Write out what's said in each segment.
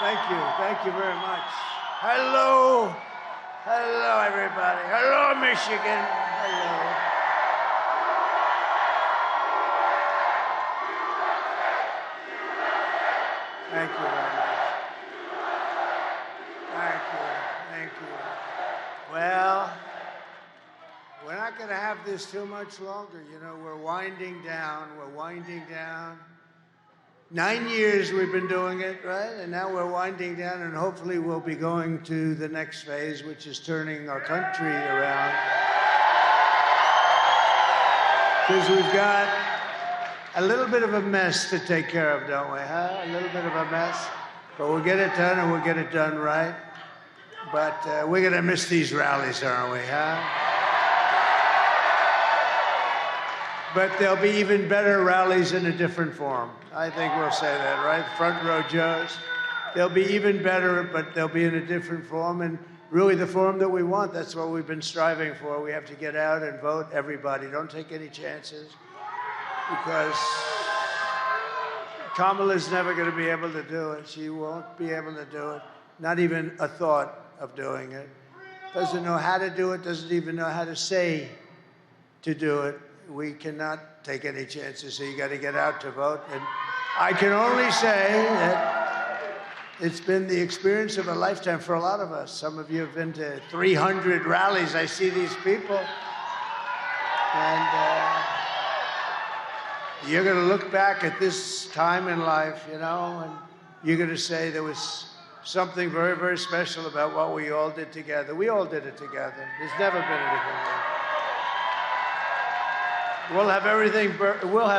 Thank you. Thank you very much. Hello. Hello, everybody. Hello, Michigan. Hello. Thank you very much. Thank you. Thank you. Well, we're not going to have this too much longer. You know, we're winding down. We're winding down. 9 years we've been doing it, right? And now we're winding down, and hopefully we'll be going to the next phase, which is turning our country around. Because we've got a little bit of a mess to take care of, don't we, huh? A little bit of a mess. But we'll get it done, and we'll get it done right. But we're going to miss these rallies, aren't we, huh? But there'll be even better rallies in a different form. I think we'll say that, right? Front row Joes. They'll be even better, but they'll be in a different form, and really the form that we want. That's what we've been striving for. We have to get out and vote, everybody. Don't take any chances, because Kamala's never going to be able to do it. She won't be able to do it. Not even a thought of doing it. Doesn't know how to do it, doesn't even know how to say to do it. We cannot take any chances, so you got to get out to vote. And I can only say that it's been the experience of a lifetime for a lot of us. Some of you have been to 300 rallies. I see these people. And you're going to look back at this time in life, you know, and you're going to say there was something very, very special about what we all did together. We all did it together. There's never been anything like that. We'll have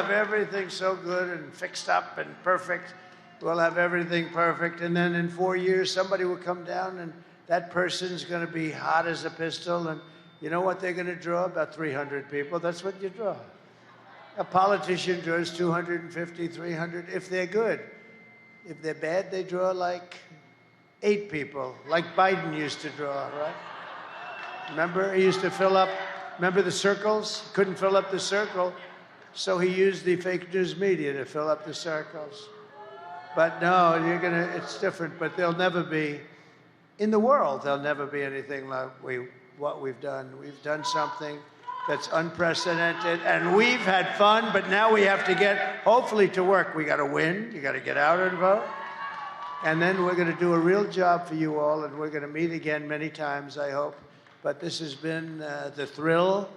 everything so good and fixed up and perfect. We'll have everything perfect. And then in 4 years, somebody will come down, and that person's going to be hot as a pistol. And you know what they're going to draw? About 300 people. That's what you draw. A politician draws 250, 300, if they're good. If they're bad, they draw like 8 people, like Biden used to draw, right? Remember, he used to fill up. Remember the circles? Couldn't fill up the circle, so he used the fake news media to fill up the circles. But no, it's different, but there'll never be, in the world, there'll never be anything like what we've done. We've done something that's unprecedented, and we've had fun, but now we have to get, hopefully, to work. We got to win. You got to get out and vote. And then we're going to do a real job for you all, and we're going to meet again many times, I hope. But this has been the thrill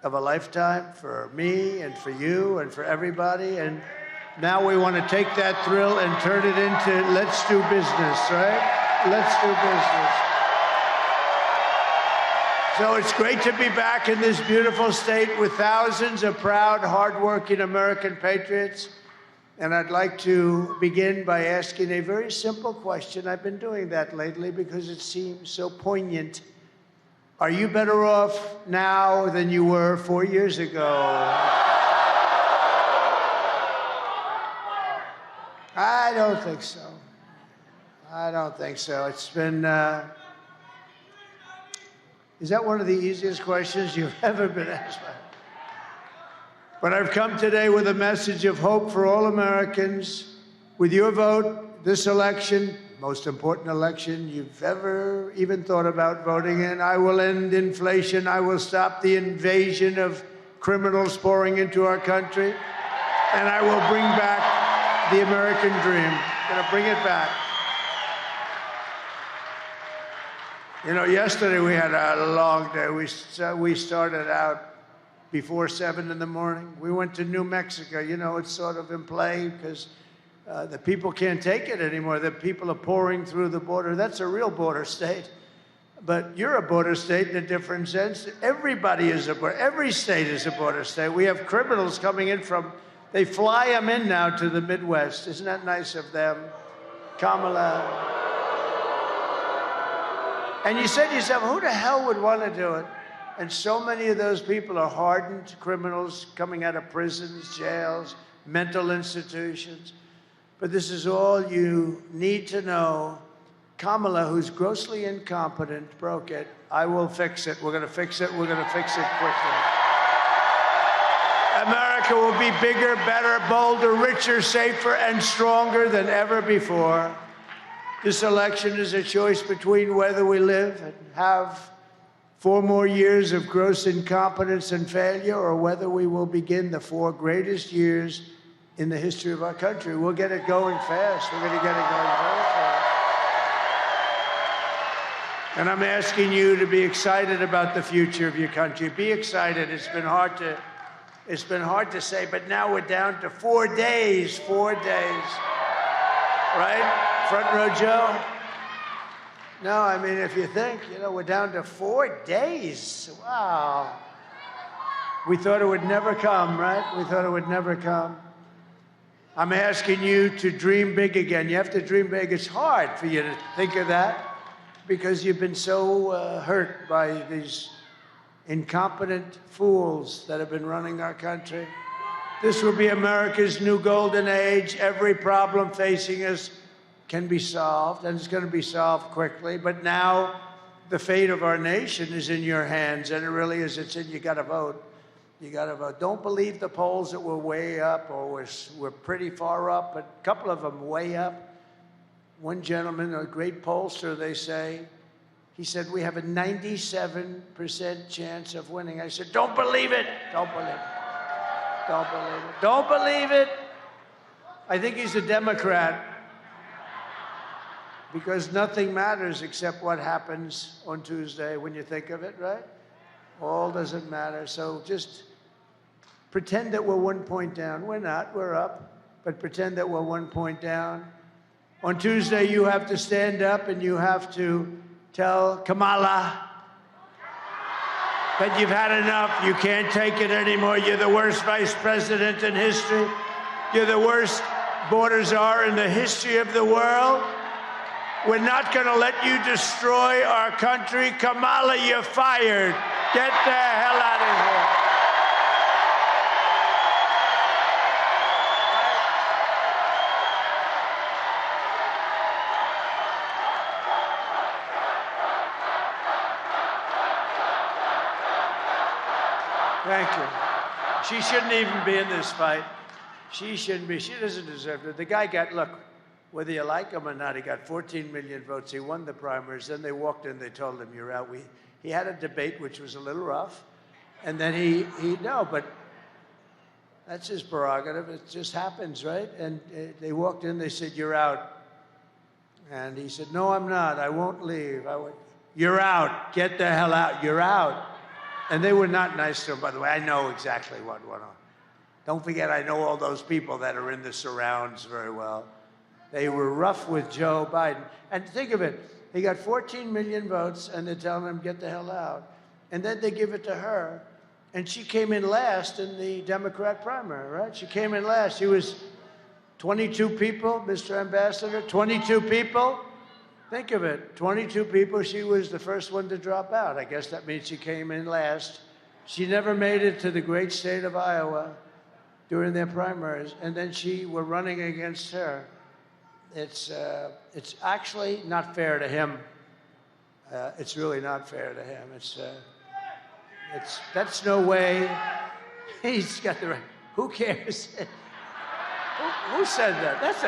of a lifetime for me and for you and for everybody. And now we want to take that thrill and turn it into let's do business, right? Let's do business. So it's great to be back in this beautiful state with thousands of proud, hardworking American patriots. And I'd like to begin by asking a very simple question. I've been doing that lately because it seems so poignant. Are you better off now than you were 4 years ago? I don't think so. I don't think so. It's been, is that one of the easiest questions you've ever been asked? But I've come today with a message of hope for all Americans. With your vote, this election, most important election you've ever even thought about voting in. I will end inflation. I will stop the invasion of criminals pouring into our country. And I will bring back the American dream. I'm going to bring it back. You know, yesterday we had a long day. We started out before 7 in the morning. We went to New Mexico. You know, it's sort of in play because the people can't take it anymore. The people are pouring through the border. That's a real border state. But you're a border state in a different sense. Everybody is a border. Every state is a border state. We have criminals coming in from, they fly them in now to the Midwest. Isn't that nice of them? Kamala. And you said to yourself, who the hell would want to do it? And so many of those people are hardened criminals coming out of prisons, jails, mental institutions. But this is all you need to know. Kamala, who's grossly incompetent, broke it. I will fix it. We're going to fix it. We're going to fix it quickly. America will be bigger, better, bolder, richer, safer, and stronger than ever before. This election is a choice between whether we live and have 4 more years of gross incompetence and failure, or whether we will begin the 4 greatest years in the history of our country. We'll get it going fast. We're going to get it going very fast. And I'm asking you to be excited about the future of your country. Be excited. It's been hard to say, but now we're down to 4 days. 4 days. Right? Front row Joe? No, I mean, if you think, we're down to 4 days. Wow. We thought it would never come, right? We thought it would never come. I'm asking you to dream big again. You have to dream big. It's hard for you to think of that because you've been so hurt by these incompetent fools that have been running our country. This will be America's new golden age. Every problem facing us can be solved, and it's going to be solved quickly. But now the fate of our nation is in your hands, and it really is. You got to vote. You got to vote. Don't believe the polls that were way up or we're pretty far up, but a couple of them way up. One gentleman, a great pollster, they say, he said, we have a 97% chance of winning. I said, don't believe it. Don't believe it. Don't believe it. Don't believe it. I think he's a Democrat. Because nothing matters except what happens on Tuesday when you think of it, right? All doesn't matter. So just pretend that we're 1 point down. We're not. We're up. But pretend that we're 1 point down. On Tuesday, you have to stand up and you have to tell Kamala that you've had enough. You can't take it anymore. You're the worst vice president in history. You're the worst border czar in the history of the world. We're not going to let you destroy our country. Kamala, you're fired. Get the hell out of here. Thank you. She shouldn't even be in this fight. She shouldn't be. She doesn't deserve it. The guy got, look, whether you like him or not, he got 14 million votes. He won the primaries. Then they walked in. They told him, you're out. He had a debate, which was a little rough. And then no, but that's his prerogative. It just happens, right? And they walked in. They said, you're out. And he said, no, I'm not. I won't leave. You're out. Get the hell out. You're out. And they were not nice to him, by the way. I know exactly what went on. Don't forget, I know all those people that are in the surrounds very well. They were rough with Joe Biden. And think of it, he got 14 million votes, and they're telling him, get the hell out. And then they give it to her, and she came in last in the Democrat primary, right? She came in last. She was 22 people, Mr. Ambassador, 22 people. Think of it, 22 people. She was the first one to drop out. I guess that means she came in last. She never made it to the great state of Iowa during their primaries, and then we're running against her. It's actually not fair to him. It's really not fair to him. That's no way. He's got the right. Who cares? Who said that? That's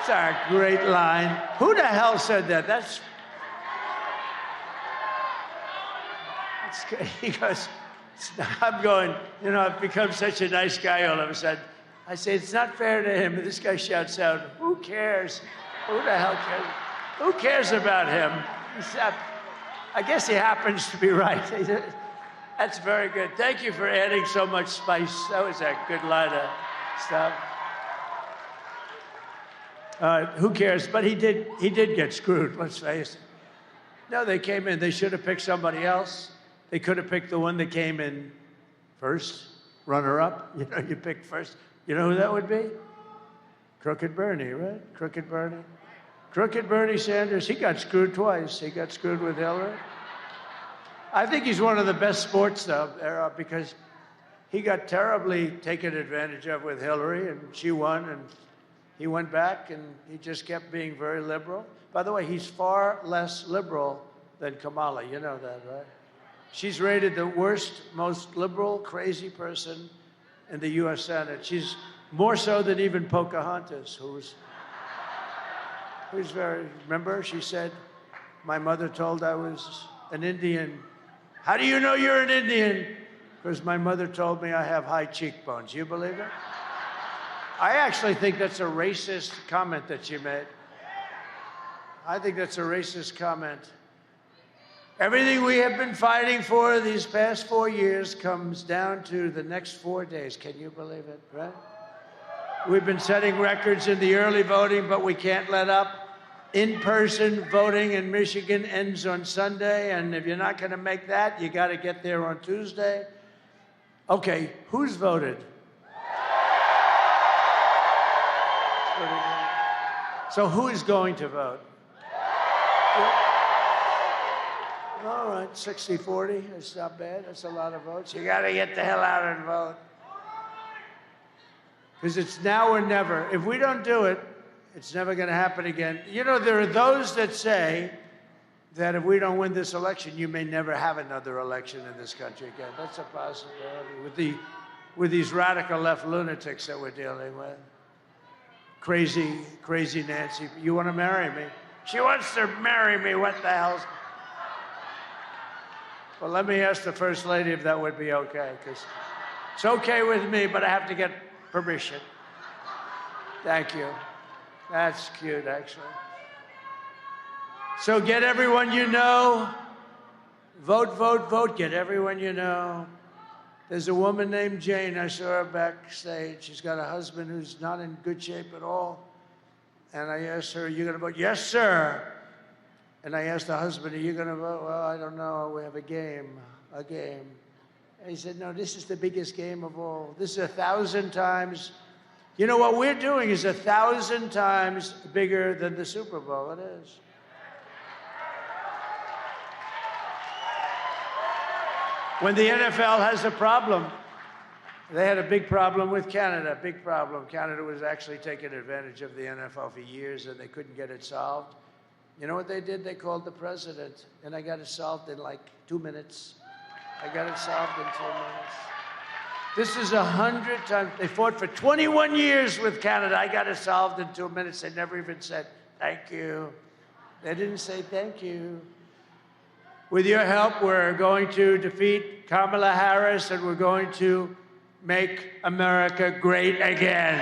a great line. Who the hell said that? That's he goes. I'm going. I've become such a nice guy all of a sudden. I say, it's not fair to him. And this guy shouts out, who cares? Who the hell cares? Who cares about him? I guess he happens to be right. That's very good. Thank you for adding so much spice. That was a good line of stuff. Who cares? But he did get screwed, let's face it. No, they came in. They should have picked somebody else. They could have picked the one that came in first, runner-up. You picked first. You know who that would be? Crooked Bernie, right? Crooked Bernie. Crooked Bernie Sanders, he got screwed twice. He got screwed with Hillary. I think he's one of the best sports, though, because he got terribly taken advantage of with Hillary, and she won, and he went back, and he just kept being very liberal. By the way, he's far less liberal than Kamala. You know that, right? She's rated the worst, most liberal, crazy person in the U.S. Senate. She's more so than even Pocahontas, who's Who's very, remember, she said, my mother told I was an Indian. How do you know you're an Indian? Because my mother told me I have high cheekbones. You believe it? I actually think that's a racist comment that she made. I think that's a racist comment. Everything we have been fighting for these past 4 years comes down to the next 4 days. Can you believe it, right? We've been setting records in the early voting, but we can't let up. In-person voting in Michigan ends on Sunday, and if you're not going to make that, you got to get there on Tuesday. Okay, who's voted? So who is going to vote? All right, 60-40, that's not bad. That's a lot of votes. You got to get the hell out and vote. Because it's now or never. If we don't do it, it's never going to happen again. You know, there are those that say that if we don't win this election, you may never have another election in this country again. That's a possibility with these radical left lunatics that we're dealing with. Crazy, crazy Nancy. You want to marry me? She wants to marry me. What the hell's... Well, let me ask the First Lady if that would be okay, because it's okay with me, but I have to get permission. Thank you. That's cute, actually. So get everyone you know. Vote, vote, vote. Get everyone you know. There's a woman named Jane. I saw her backstage. She's got a husband who's not in good shape at all. And I asked her, are you going to vote? Yes, sir. And I asked the husband, are you going to vote? Well, I don't know. We have a game. And he said, no, this is the biggest game of all. This is 1,000 times. You know, what we're doing is 1,000 times bigger than the Super Bowl. It is. When the NFL has a problem, they had a big problem with Canada, big problem. Canada was actually taking advantage of the NFL for years, and they couldn't get it solved. You know what they did? They called the president, and I got it solved in like 2 minutes. I got it solved in 2 minutes. This is 100 times. They fought for 21 years with Canada. I got it solved in 2 minutes. They never even said, thank you. They didn't say thank you. With your help, we're going to defeat Kamala Harris, and we're going to make America great again.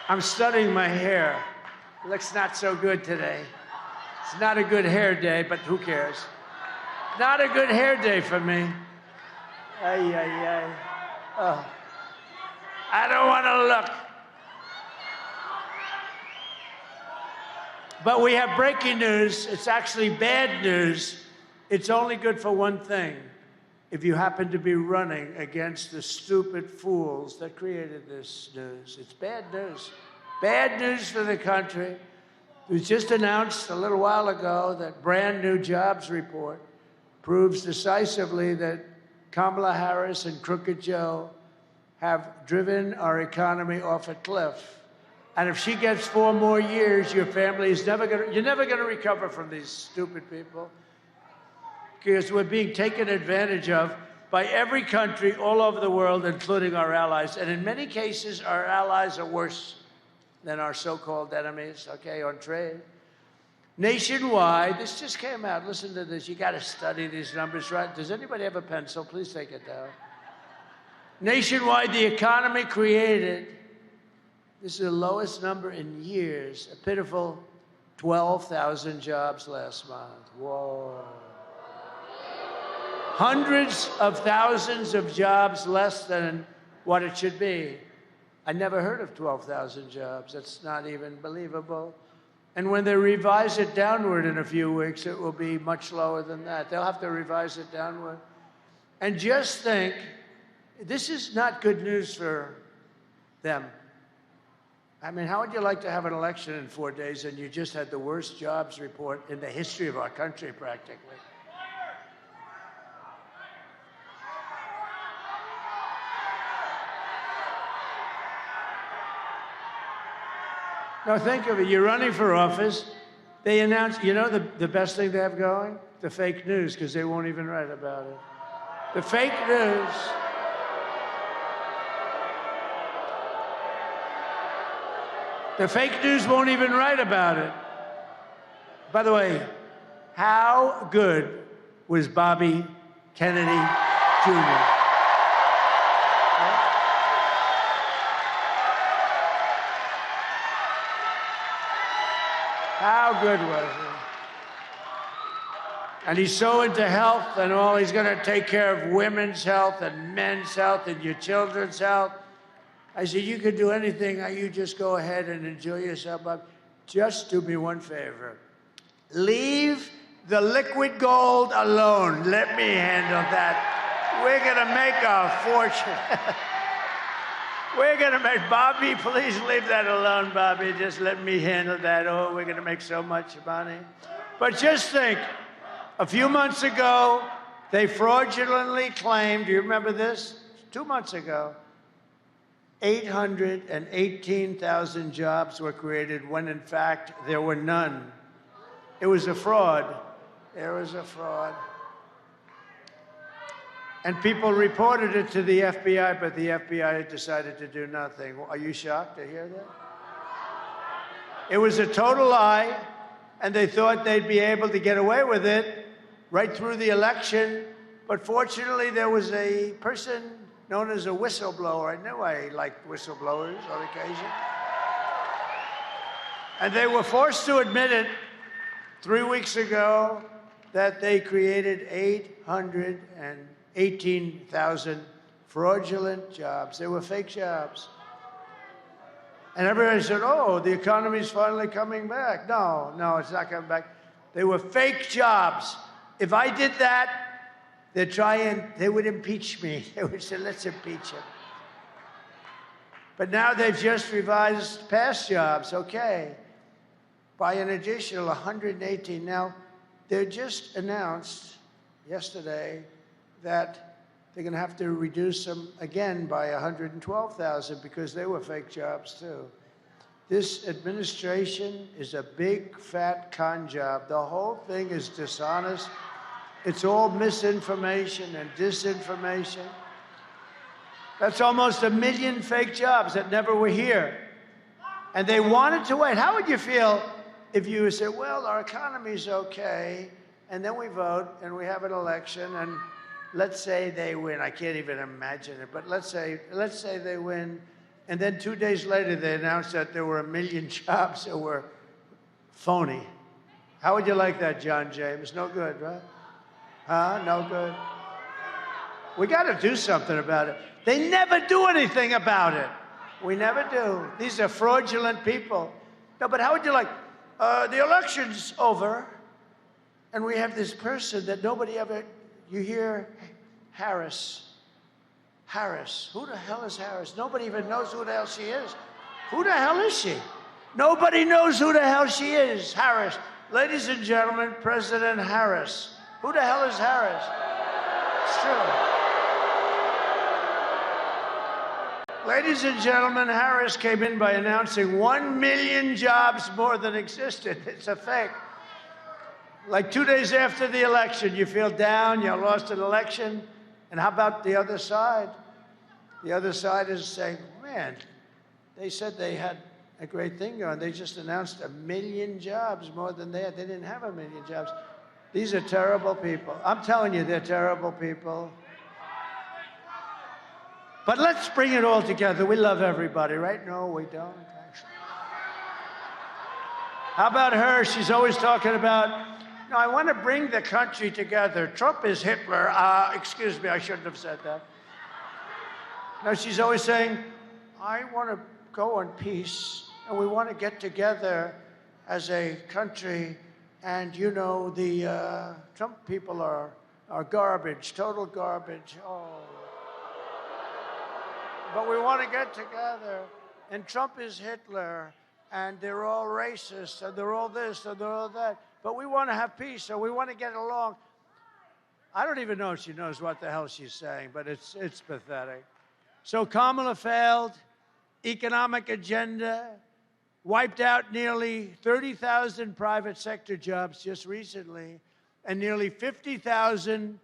I'm studying my hair. It looks not so good today. It's not a good hair day, but who cares? Not a good hair day for me. Ay, ay, ay. Oh. I don't want to look. But we have breaking news. It's actually bad news. It's only good for one thing. If you happen to be running against the stupid fools that created this news. It's bad news. Bad news for the country. It was just announced a little while ago that brand new jobs report proves decisively that Kamala Harris and Crooked Joe have driven our economy off a cliff. And if she gets 4 more years, your family is you're never going to recover from these stupid people. Because we're being taken advantage of by every country all over the world, including our allies. And in many cases, our allies are worse than our so-called enemies, okay, on trade. Nationwide, this just came out. Listen to this. You got to study these numbers, right? Does anybody have a pencil? Please take it down. Nationwide, the economy created, this is the lowest number in years, a pitiful 12,000 jobs last month. Whoa. Hundreds of thousands of jobs less than what it should be. I never heard of 12,000 jobs. That's not even believable. And when they revise it downward in a few weeks, it will be much lower than that. They'll have to revise it downward. And just think, this is not good news for them. I mean, how would you like to have an election in 4 days and you just had the worst jobs report in the history of our country, practically? Now think of it. You're running for office. They announce, you know, the best thing they have going? The fake news, because they won't even write about it. The fake news. The fake news won't even write about it. By the way, how good was Bobby Kennedy Jr.? How good was he? And he's so into health and all. He's going to take care of women's health and men's health and your children's health. I said, you can do anything. You just go ahead and enjoy yourself. But just do me one favor. Leave the liquid gold alone. Let me handle that. We're going to make a fortune. We're going to make, Bobby, please leave that alone, Bobby. Just let me handle that. Oh, we're going to make so much money. But just think, a few months ago, they fraudulently claimed, do you remember this? 2 months ago, 818,000 jobs were created when, in fact, there were none. It was a fraud. There was a fraud. And people reported it to the FBI, but the FBI decided to do nothing. Are you shocked to hear that? It was a total lie, and they thought they'd be able to get away with it right through the election. But fortunately, there was a person known as a whistleblower. I know I like whistleblowers on occasion. And they were forced to admit it 3 weeks ago that they created 818,000 fraudulent jobs. They were fake jobs. And everybody said, oh, the economy's finally coming back. No, it's not coming back. They were fake jobs. If I did that, they would impeach me. They would say, let's impeach him. But now they've just revised past jobs, okay, by an additional 118. Now, they just announced yesterday that they're going to have to reduce them again by 112,000 because they were fake jobs too. This administration is a big, fat con job. The whole thing is dishonest. It's all misinformation and disinformation. That's almost 1 million fake jobs that never were here. And they wanted to wait. How would you feel if you said, well, our economy's okay, and then we vote, and we have an election, and let's say they win. I can't even imagine it, but let's say they win, and then 2 days later they announced that there were 1 million jobs that were phony. How would you like that, John James? No good, right? Huh? No good. We got to do something about it. They never do anything about it. We never do. These are fraudulent people. No, but how would you like, the election's over, and we have this person that nobody ever, you hear Harris. Harris. Who the hell is Harris? Nobody even knows who the hell she is. Who the hell is she? Nobody knows who the hell she is. Harris. Ladies and gentlemen, President Harris. Who the hell is Harris? It's true. Ladies and gentlemen, Harris came in by announcing 1 million jobs more than existed. It's a fake. Like 2 days after the election, you feel down, you lost an election. And how about the other side? The other side is saying, man, they said they had a great thing going. They just announced 1 million jobs more than they had. They didn't have 1 million jobs. These are terrible people. I'm telling you, they're terrible people. But let's bring it all together. We love everybody, right? No, we don't, actually. How about her? She's always talking about, no, I want to bring the country together. Trump is Hitler. Excuse me, I shouldn't have said that. No, she's always saying, I want to go on peace, and we want to get together as a country. And, you know, the Trump people are garbage, total garbage. Oh. But we want to get together. And Trump is Hitler. And they're all racist. And they're all this and they're all that. But we want to have peace. So we want to get along. I don't even know if she knows what the hell she's saying. But it's pathetic. So Kamala failed. Economic agenda. wiped out nearly 30,000 private sector jobs just recently, and nearly 50,000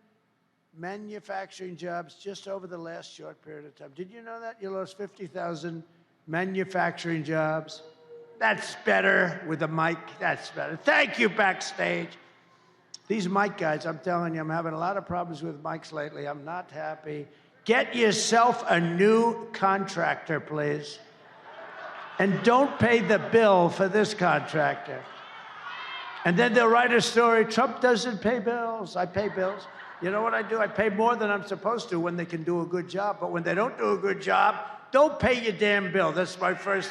manufacturing jobs just over the last short period of time. Did you know that? You lost 50,000 manufacturing jobs. That's better with a mic. That's better. Thank you, backstage. These mic guys, I'm telling you, I'm having a lot of problems with mics lately. I'm not happy. Get yourself a new contractor, please. And don't pay the bill for this contractor. And then they'll write a story, Trump doesn't pay bills. I pay bills. You know what I do? I pay more than I'm supposed to when they can do a good job. But when they don't do a good job, don't pay your damn bill. That's my first.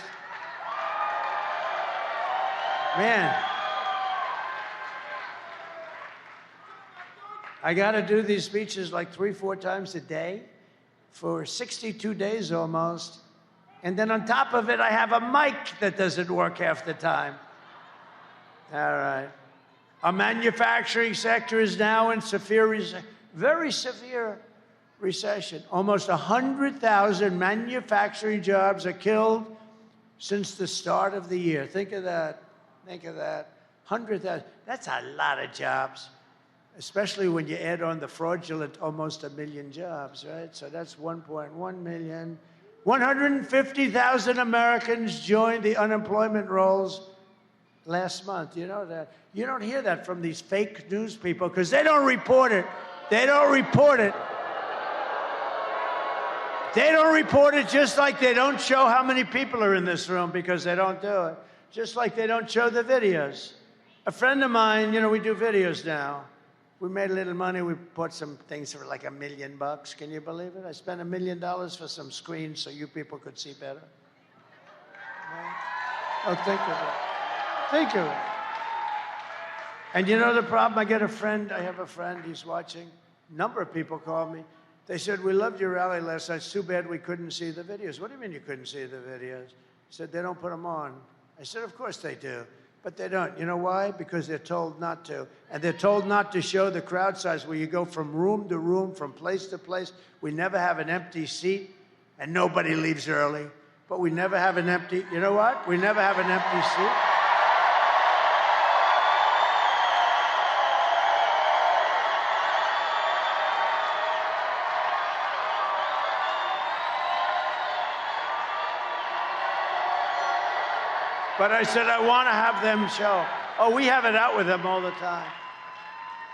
Man. I got to do these speeches like 3-4 times a day for 62 days almost. And then on top of it, I have a mic that doesn't work half the time. All right. Our manufacturing sector is now in very severe recession. Almost 100,000 manufacturing jobs are killed since the start of the year. Think of that. Think of that. 100,000. That's a lot of jobs, especially when you add on the fraudulent almost 1 million jobs, right? So that's 1.1 million. 150,000 Americans joined the unemployment rolls last month. You know that? You don't hear that from these fake news people because they don't report it. They don't report it. They don't report it, just like they don't show how many people are in this room because they don't do it. Just like they don't show the videos. A friend of mine, you know, we do videos now. We made a little money. We bought some things for like $1 million. Can you believe it? I spent $1 million for some screens so you people could see better. Oh, think of it. Think of it. And you know the problem? I have a friend, he's watching. A number of people called me. They said, we loved your rally last night. It's too bad we couldn't see the videos. What do you mean you couldn't see the videos? He said, they don't put them on. I said, of course they do. But they don't. You know why? Because they're told not to. And they're told not to show the crowd size where you go from room to room, from place to place. We never have an empty seat, and nobody leaves early. But we never have an empty, you know what? We never have an empty seat. But I said, I want to have them show. Oh, we have it out with them all the time.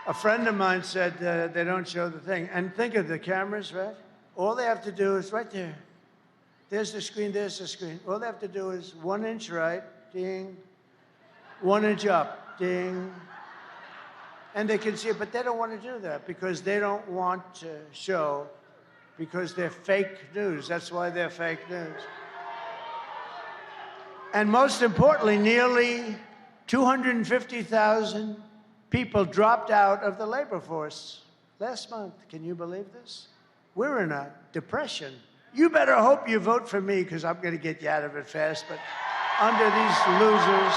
A friend of mine said they don't show the thing. And think of the cameras, right? All they have to do is right there. There's the screen, there's the screen. All they have to do is 1 inch right, ding. 1 inch up, ding. And they can see it, but they don't want to do that because they don't want to show, because they're fake news. That's why they're fake news. And most importantly, nearly 250,000 people dropped out of the labor force last month. Can you believe this? We're in a depression. You better hope you vote for me because I'm going to get you out of it fast. But under these losers,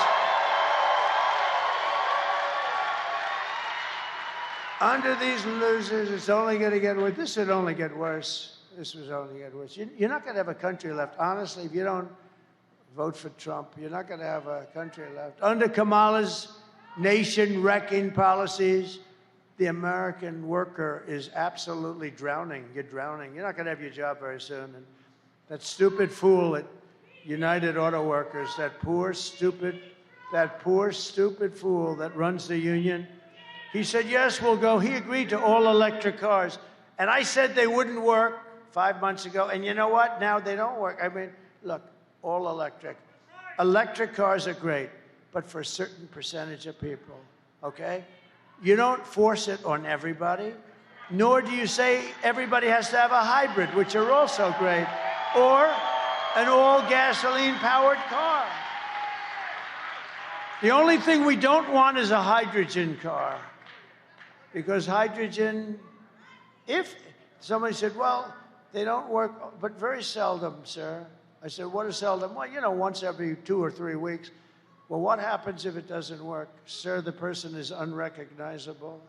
it's only going to get worse. This would only get worse. This would only get worse. You're not going to have a country left. Honestly, if you don't vote for Trump, you're not going to have a country left. Under Kamala's nation-wrecking policies, the American worker is absolutely drowning. You're drowning. You're not going to have your job very soon. And that stupid fool at United Auto Workers, that poor, stupid fool that runs the union, he said, yes, we'll go. He agreed to all electric cars. And I said they wouldn't work 5 months ago. And you know what? Now they don't work. I mean, look, all electric. Electric cars are great, but for a certain percentage of people, okay? You don't force it on everybody, nor do you say everybody has to have a hybrid, which are also great, or an all-gasoline-powered car. The only thing we don't want is a hydrogen car, because hydrogen, if somebody said, well, they don't work, but very seldom, sir. I said, what is seldom? Well, you know, once every 2 or 3 weeks. Well, what happens if it doesn't work? Sir, the person is unrecognizable.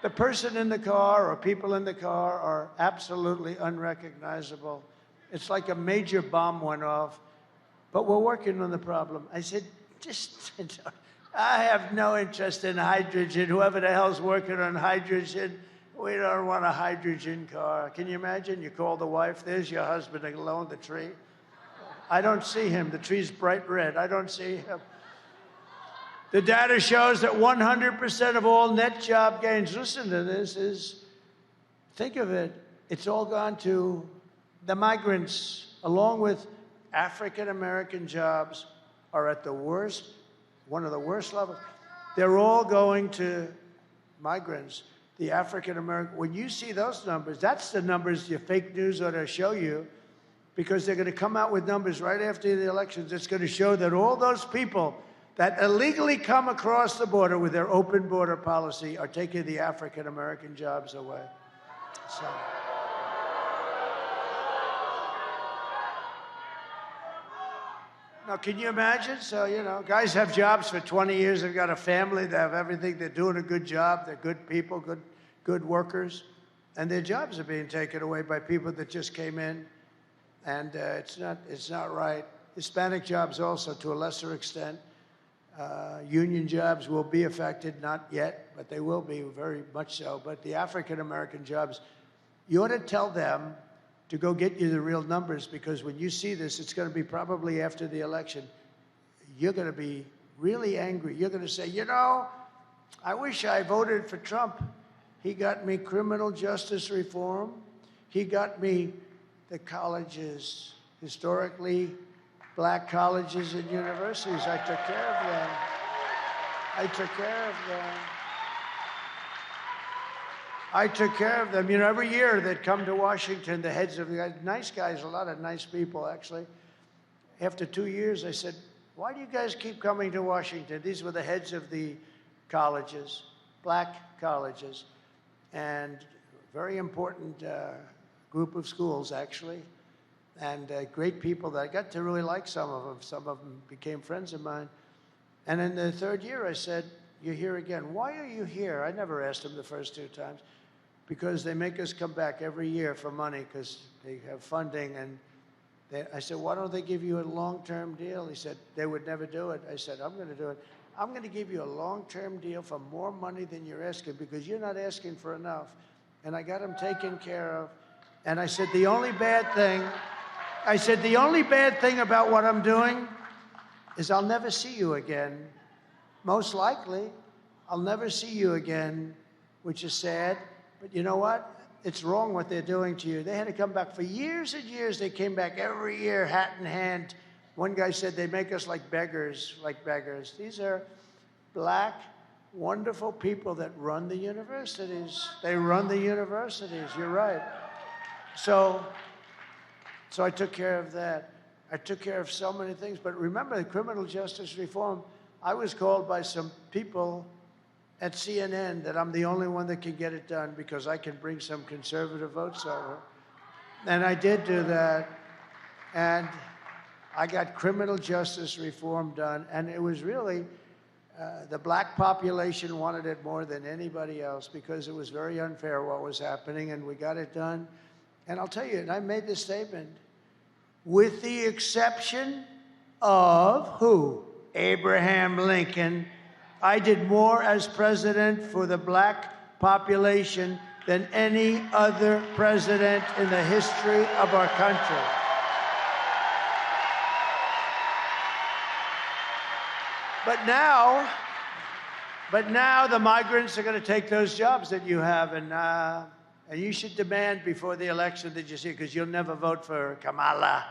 The person in the car or people in the car are absolutely unrecognizable. It's like a major bomb went off but we're working on the problem. I said, I have no interest in hydrogen. Whoever the hell's working on hydrogen, we don't want a hydrogen car. Can you imagine? You call the wife, there's your husband alone, the tree. I don't see him. The tree's bright red. I don't see him. The data shows that 100% of all net job gains, listen to this, think of it, it's all gone to the migrants, along with African-American jobs are at the worst, one of the worst levels. They're all going to migrants. The African-American, when you see those numbers, that's the numbers your fake news ought to show you, because they're going to come out with numbers right after the elections. It's going to show that all those people that illegally come across the border with their open border policy are taking the African-American jobs away. So. Now, can you imagine? So, you know, guys have jobs for 20 years. They've got a family. They have everything. They're doing a good job. They're good people, good workers. And their jobs are being taken away by people that just came in. And it's not right. Hispanic jobs also, to a lesser extent. Union jobs will be affected, not yet, but they will be very much so. But the African-American jobs, you ought to tell them to go get you the real numbers, because when you see this, it's going to be probably after the election. You're going to be really angry. You're going to say, you know, I wish I voted for Trump. He got me criminal justice reform. He got me the colleges, historically black colleges and universities. I took care of them. I took care of them. I took care of them. You know, every year they'd come to Washington, the heads of the guys, nice guys, a lot of nice people, actually. After 2 years, I said, why do you guys keep coming to Washington? These were the heads of the colleges, black colleges, and very important group of schools, actually, and great people that I got to really like some of them. Some of them became friends of mine. And in the third year, I said, you're here again. Why are you here? I never asked them the first 2 times. Because they make us come back every year for money because they have funding. And I said, why don't they give you a long-term deal? He said, they would never do it. I said, I'm going to do it. I'm going to give you a long-term deal for more money than you're asking, because you're not asking for enough. And I got them taken care of. And I said, the only bad thing about what I'm doing is I'll never see you again. Most likely, I'll never see you again, which is sad. But you know what? It's wrong what they're doing to you. They had to come back for years and years. They came back every year, hat in hand. One guy said they make us like beggars, These are black, wonderful people that run the universities. They run the universities. You're right. So I took care of that. I took care of so many things. But remember, the criminal justice reform, I was called by some people at CNN that I'm the only one that can get it done because I can bring some conservative votes over. And I did do that. And I got criminal justice reform done. And it was really, the black population wanted it more than anybody else because it was very unfair what was happening, and we got it done. And I'll tell you, and I made this statement, with the exception of who? Abraham Lincoln. I did more as president for the black population than any other president in the history of our country. But now the migrants are going to take those jobs that you have, and you should demand before the election that you see, because you'll never vote for Kamala.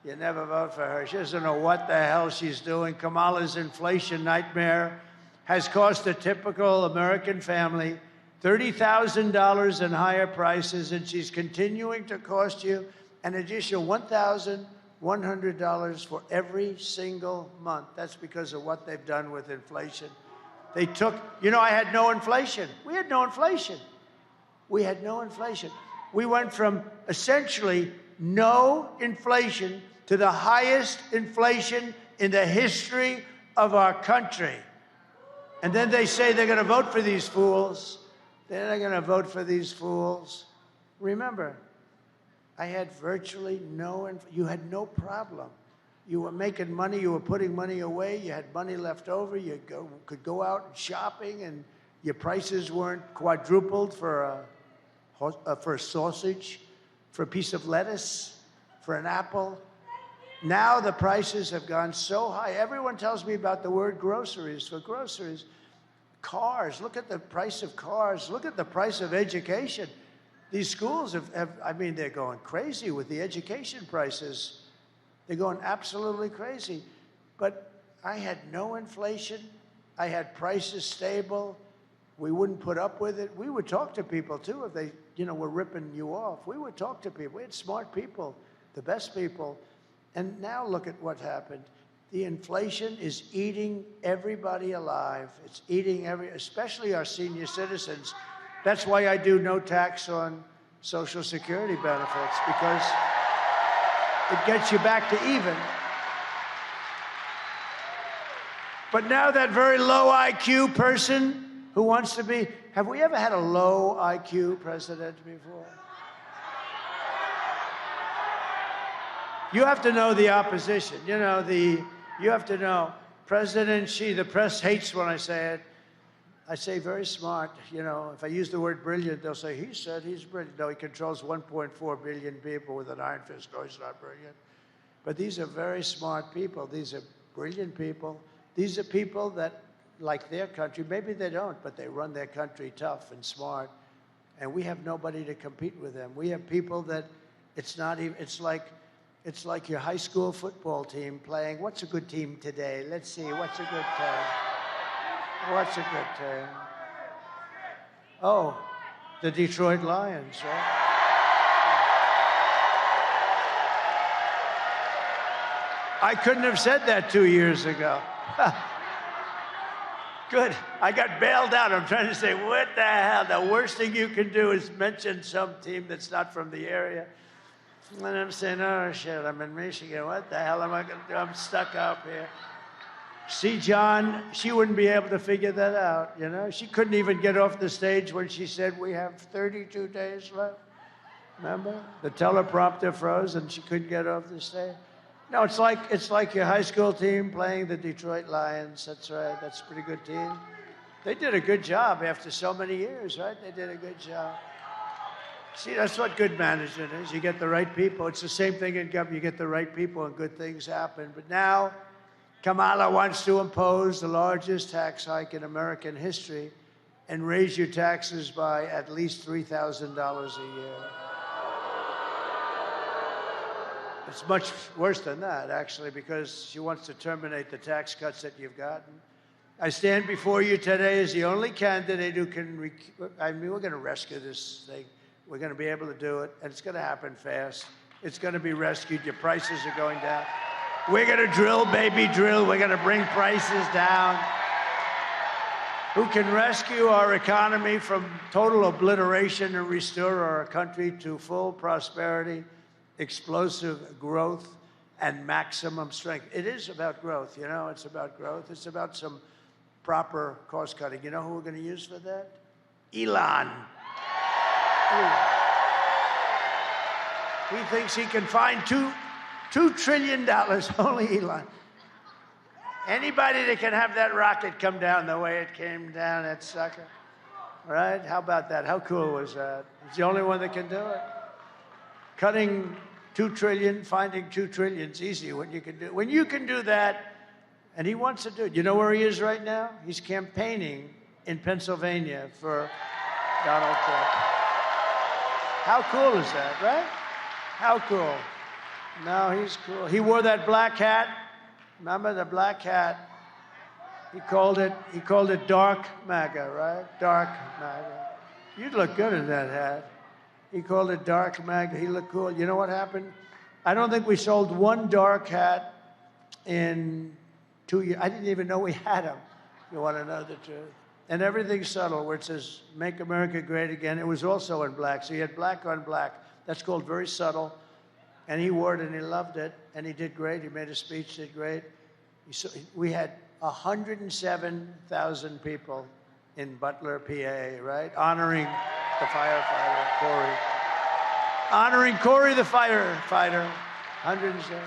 You never vote for her. She doesn't know what the hell she's doing. Kamala's inflation nightmare has cost a typical American family $30,000 in higher prices, and she's continuing to cost you an additional $1,100 for every single month. That's because of what they've done with inflation. They took, you know, I had no inflation. We had no inflation. We had no inflation. We went from essentially no inflation to the highest inflation in the history of our country. And then they say they're going to vote for these fools. They're not going to vote for these fools. Remember, I had virtually no, you had no problem You were making money, you were putting money away, you had money left over, you could go out shopping, and your prices weren't quadrupled for a sausage, for a piece of lettuce, for an apple. Now the prices have gone so high. Everyone tells me about the word groceries. For groceries, cars, look at the price of cars, look at the price of education. These schools they're going crazy with the education prices. They're going absolutely crazy. But I had no inflation. I had prices stable. We wouldn't put up with it. We would talk to people, too, if they, were ripping you off. We would talk to people. We had smart people, the best people. And now look at what happened. The inflation is eating everybody alive. It's eating especially our senior citizens. That's why I do no tax on Social Security benefits, because it gets you back to even. But now that very low IQ person who wants to be, have we ever had a low IQ president before? You have to know the opposition. You have to know President Xi, the press hates when I say it. I say very smart. If I use the word brilliant, they'll say, he said he's brilliant. No, he controls 1.4 billion people with an iron fist. No, he's not brilliant. But these are very smart people. These are brilliant people. These are people that like their country. Maybe they don't, but they run their country tough and smart. And we have nobody to compete with them. We have people that it's like your high school football team playing. What's a good team today? Let's see. What's a good team? What's a good team? Oh, the Detroit Lions, right? I couldn't have said that 2 years ago. Good. I got bailed out. I'm trying to say, what the hell? The worst thing you can do is mention some team that's not from the area. And I'm saying, oh, shit, I'm in Michigan. What the hell am I going to do? I'm stuck up here. See, John, she wouldn't be able to figure that out, She couldn't even get off the stage when she said, we have 32 days left. Remember? The teleprompter froze and she couldn't get off the stage. No, it's like your high school team playing the Detroit Lions. That's right. That's a pretty good team. They did a good job after so many years, right? They did a good job. See, that's what good management is. You get the right people. It's the same thing in government. You get the right people and good things happen. But now, Kamala wants to impose the largest tax hike in American history and raise your taxes by at least $3,000 a year. It's much worse than that, actually, because she wants to terminate the tax cuts that you've gotten. I stand before you today as the only candidate who can, we're going to rescue this thing. We're going to be able to do it, and it's going to happen fast. It's going to be rescued. Your prices are going down. We're going to drill, baby, drill. We're going to bring prices down. Who can rescue our economy from total obliteration and restore our country to full prosperity, explosive growth, and maximum strength. It is about growth, It's about growth. It's about some proper cost cutting. You know who we're going to use for that? Elon. He thinks he can find $2 trillion, only Elon. Anybody that can have that rocket come down the way it came down, that sucker. Right? How about that? How cool was that? He's the only one that can do it. Cutting 2 trillion, finding 2 trillion is easy when you can do that, and he wants to do it. You know where he is right now? He's campaigning in Pennsylvania for Donald Trump. How cool is that, right? How cool. No, he's cool. He wore that black hat. Remember the black hat? He called it dark MAGA, right? Dark MAGA. You'd look good in that hat. He called it dark MAGA. He looked cool. You know what happened? I don't think we sold one dark hat in 2 years. I didn't even know we had them. You want to know the truth? And everything's subtle, where it says, make America great again. It was also in black. So you had black on black. That's called very subtle. And he wore it and he loved it. And he did great. He made a speech, did great. We had 107,000 people in Butler, PA, right? Honoring the firefighter, Corey. Honoring Corey the firefighter. 107.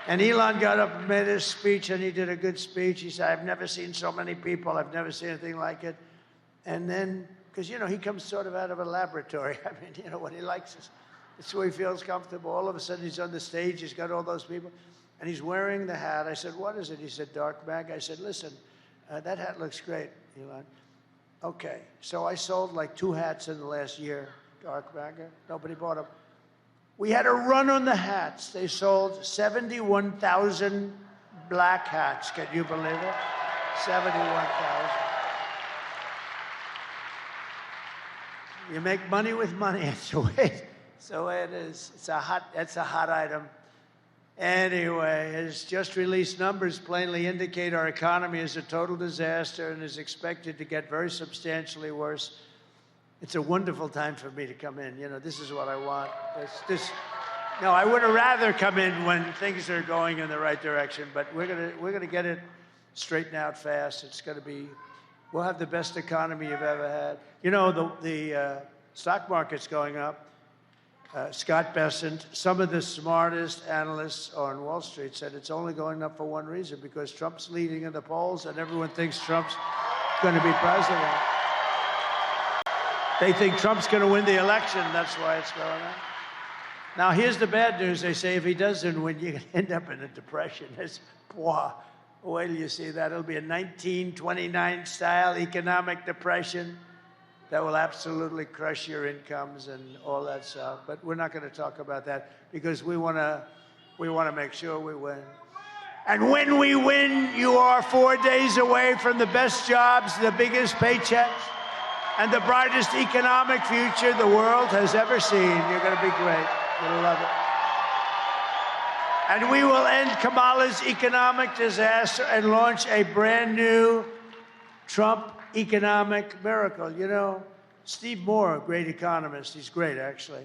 And Elon got up and made his speech, and he did a good speech. He said, I've never seen so many people. I've never seen anything like it. And then, because, you know, he comes sort of out of a laboratory. I mean, you know, what he likes is, it's where he feels comfortable. All of a sudden, he's on the stage. He's got all those people. And he's wearing the hat. I said, what is it? He said, Dark Mag. I said, listen, that hat looks great, Elon. Okay. So I sold like 2 hats in the last year, Dark Magger. Nobody bought them. We had a run on the hats. They sold 71,000 black hats. Can you believe it? 71,000. You make money with money. It's the way it is. That's a hot item. Anyway, his just released numbers plainly indicate our economy is a total disaster and is expected to get very substantially worse. It's a wonderful time for me to come in. You know, this is what I want. No, I would have rather come in when things are going in the right direction, but we're gonna get it straightened out fast. It's gonna be, we'll have the best economy you've ever had. You know, the stock market's going up. Scott Bessent, some of the smartest analysts on Wall Street said it's only going up for one reason, because Trump's leading in the polls and everyone thinks Trump's going to be president. They think Trump's going to win the election. That's why it's going up. Now, here's the bad news. They say if he doesn't win, you're going to end up in a depression. Wait till you see that. It'll be a 1929 style economic depression that will absolutely crush your incomes and all that stuff. But we're not going to talk about that, because we want to make sure we win. And when we win, you are 4 days away from the best jobs, the biggest paychecks, and the brightest economic future the world has ever seen. You're going to be great. You'll love it. And we will end Kamala's economic disaster and launch a brand new Trump economic miracle. You know, Steve Moore, a great economist. He's great, actually.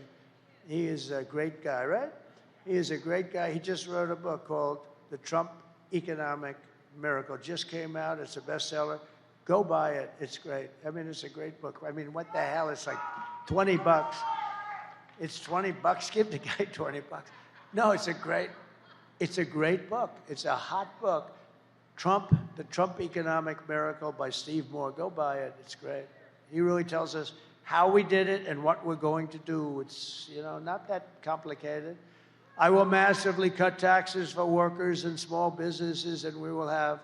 He is a great guy, right? He is a great guy. He just wrote a book called The Trump Economic Miracle. Just came out. It's a bestseller. Go buy it. It's great. I mean, it's a great book. I mean, what the hell? It's like 20 bucks. It's 20 bucks. Give the guy 20 bucks. No, it's a great book. It's a hot book. The Trump Economic Miracle by Steve Moore. Go buy it. It's great. He really tells us how we did it and what we're going to do. It's, you know, not that complicated. I will massively cut taxes for workers and small businesses, and we will have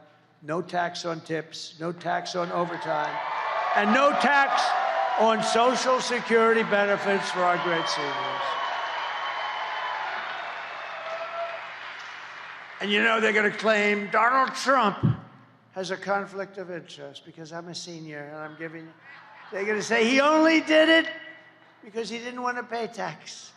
no tax on tips, no tax on overtime, and no tax on Social Security benefits for our great seniors. And you know, they're going to claim Donald Trump has a conflict of interest because I'm a senior and I'm giving. They're going to say he only did it because he didn't want to pay tax.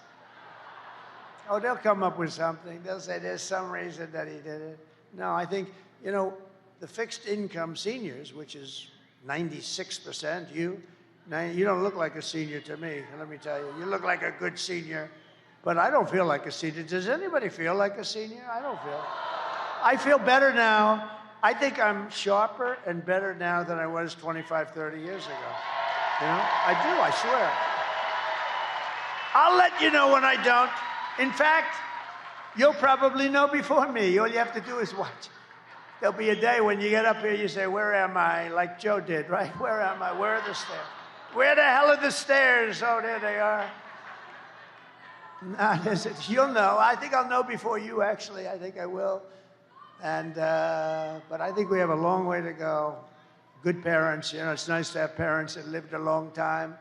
Oh, they'll come up with something. They'll say there's some reason that he did it. No, I think, you know, the fixed income seniors, which is 96%, you don't look like a senior to me, let me tell you. You look like a good senior, but I don't feel like a senior. Does anybody feel like a senior? I don't feel. I feel better now. I think I'm sharper and better now than I was 25, 30 years ago. You know, I do, I swear. I'll let you know when I don't. In fact, you'll probably know before me. All you have to do is watch. There'll be a day when you get up here, you say, where am I? Like Joe did, right? Where am I? Where are the stairs? Where the hell are the stairs? Oh, there they are. You'll know. I think I'll know before you, actually. I think I will. And, but I think we have a long way to go. Good parents, you know, it's nice to have parents that lived a long time,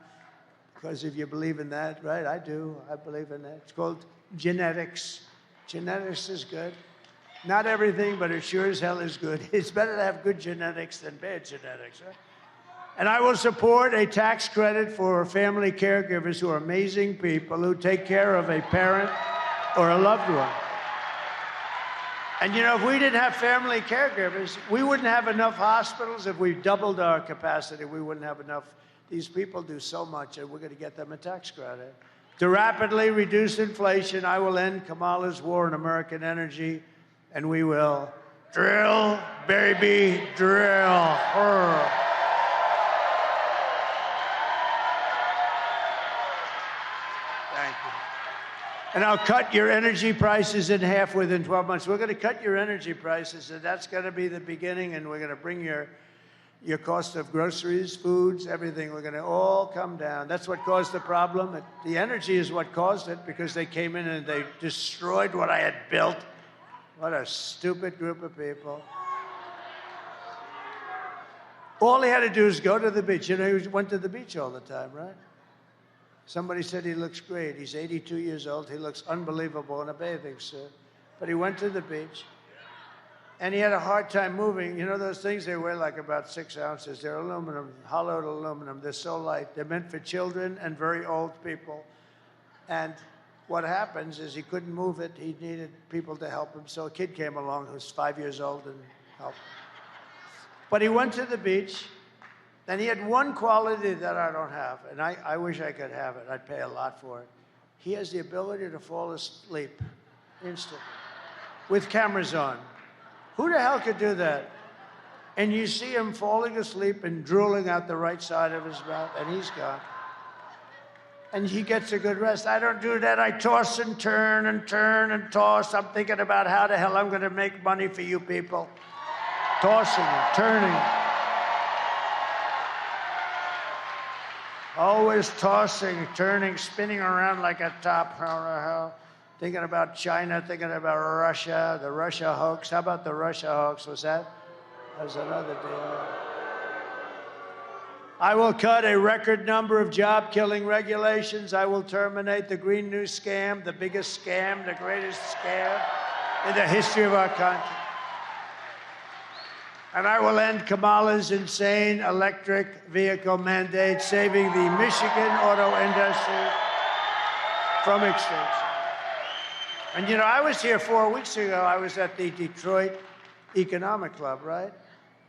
because if you believe in that, right? I do. I believe in that. It's called genetics. Genetics is good. Not everything, but it sure as hell is good. It's better to have good genetics than bad genetics, right? And I will support a tax credit for family caregivers who are amazing people who take care of a parent or a loved one. And, you know, if we didn't have family caregivers, we wouldn't have enough hospitals. If we doubled our capacity, we wouldn't have enough. These people do so much, and we're going to get them a tax credit. To rapidly reduce inflation, I will end Kamala's war on American energy, and we will drill, baby, drill. Thank you. And I'll cut your energy prices in half within 12 months. We're going to cut your energy prices, and that's going to be the beginning, and we're going to bring your cost of groceries, foods, everything. We're going to all come down. That's what caused the problem. The energy is what caused it, because they came in and they destroyed what I had built. What a stupid group of people. All he had to do is go to the beach. You know, he went to the beach all the time, right? Somebody said he looks great. He's 82 years old. He looks unbelievable in a bathing suit. But he went to the beach, and he had a hard time moving. You know those things, they weigh like about 6 ounces. They're aluminum, hollowed aluminum. They're so light. They're meant for children and very old people. And what happens is he couldn't move it. He needed people to help him. So a kid came along who was 5 years old and helped him. But he went to the beach, and he had one quality that I don't have, and I wish I could have it. I'd pay a lot for it. He has the ability to fall asleep instantly with cameras on. Who the hell could do that? And you see him falling asleep and drooling out the right side of his mouth, and he's gone. And he gets a good rest. I don't do that. I toss and turn and turn and toss. I'm thinking about how the hell I'm going to make money for you people. Tossing and turning. Always tossing, turning, spinning around like a top. Thinking about China, thinking about Russia, the Russia hoax. How about the Russia hoax? That was another deal. I will cut a record number of job-killing regulations. I will terminate the Green New Scam, the biggest scam, the greatest scam in the history of our country. And I will end Kamala's insane electric vehicle mandate, saving the Michigan auto industry from extinction. And you know, I was here 4 weeks ago. I was at the Detroit Economic Club, right?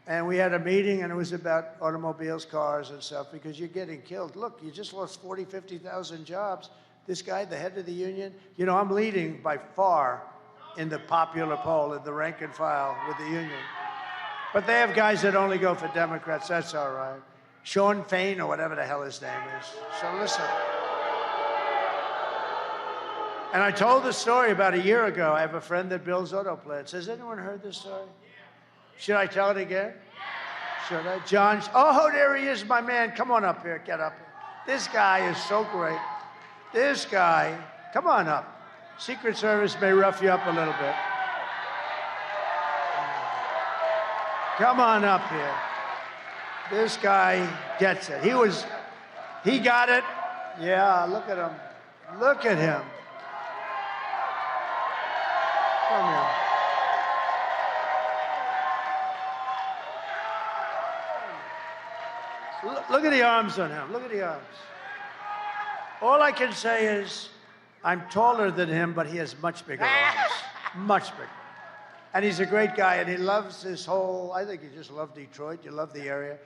And we had a meeting, and it was about automobiles, cars, and stuff, because you're getting killed. Look, you just lost 40, 50,000 jobs. This guy, the head of the union, you know, I'm leading by far in the popular poll, in the rank and file with the union. But they have guys that only go for Democrats. That's all right. Sean Fain, or whatever the hell his name is. So listen. And I told the story about a year ago. I have a friend that builds auto plants. Has anyone heard this story? Should I tell it again? Should I? John, oh, there he is, my man. Come on up here. Get up here. This guy is so great. This guy, come on up. Secret Service may rough you up a little bit. Come on up here. This guy gets it. He got it. Yeah, look at him. Look at him. Come here. Look at the arms on him. Look at the arms. All I can say is I'm taller than him, but he has much bigger arms. Much bigger. And he's a great guy, and he loves this whole, I think he just loves Detroit. You love the area.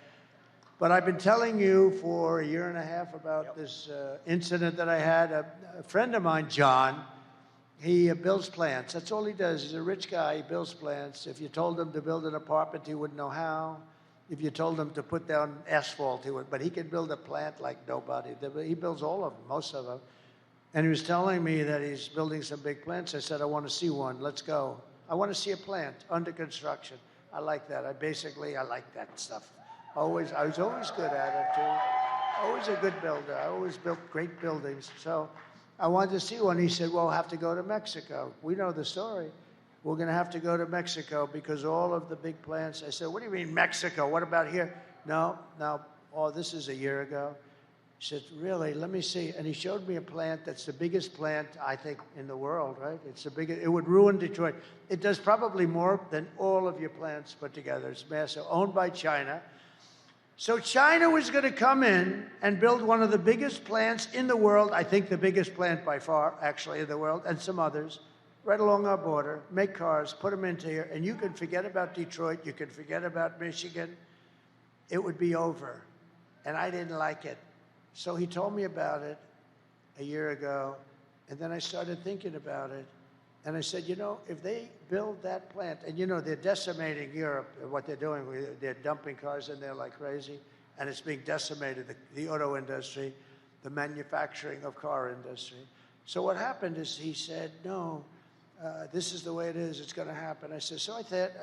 But I've been telling you for a year and a half about this incident that I had. A friend of mine, John, he builds plants. That's all he does. He's a rich guy. He builds plants. If you told him to build an apartment, he wouldn't know how. If you told him to put down asphalt, he would. But he can build a plant like nobody. He builds all of them, most of them. And he was telling me that he's building some big plants. I said, I want to see one. Let's go. I want to see a plant under construction. I like that. I like that stuff. I was always good at it, too. Always a good builder. I always built great buildings. So I wanted to see one. He said, well, we'll have to go to Mexico. We know the story. We're going to have to go to Mexico because all of the big plants. I said, what do you mean Mexico? What about here? No. Oh, this is a year ago. He said, really? Let me see. And he showed me a plant that's the biggest plant, I think, in the world, right? It's the biggest. It would ruin Detroit. It does probably more than all of your plants put together. It's massive, owned by China. So China was going to come in and build one of the biggest plants in the world, I think the biggest plant by far, actually, in the world, and some others, right along our border, make cars, put them into here, and you can forget about Detroit, you can forget about Michigan. It would be over. And I didn't like it. So he told me about it a year ago, and then I started thinking about it. And I said, you know, if they build that plant, and you know, they're decimating Europe, what they're doing, they're dumping cars in there like crazy, and it's being decimated, the auto industry, the manufacturing of car industry. So what happened is he said, no, this is the way it is. It's going to happen. I said,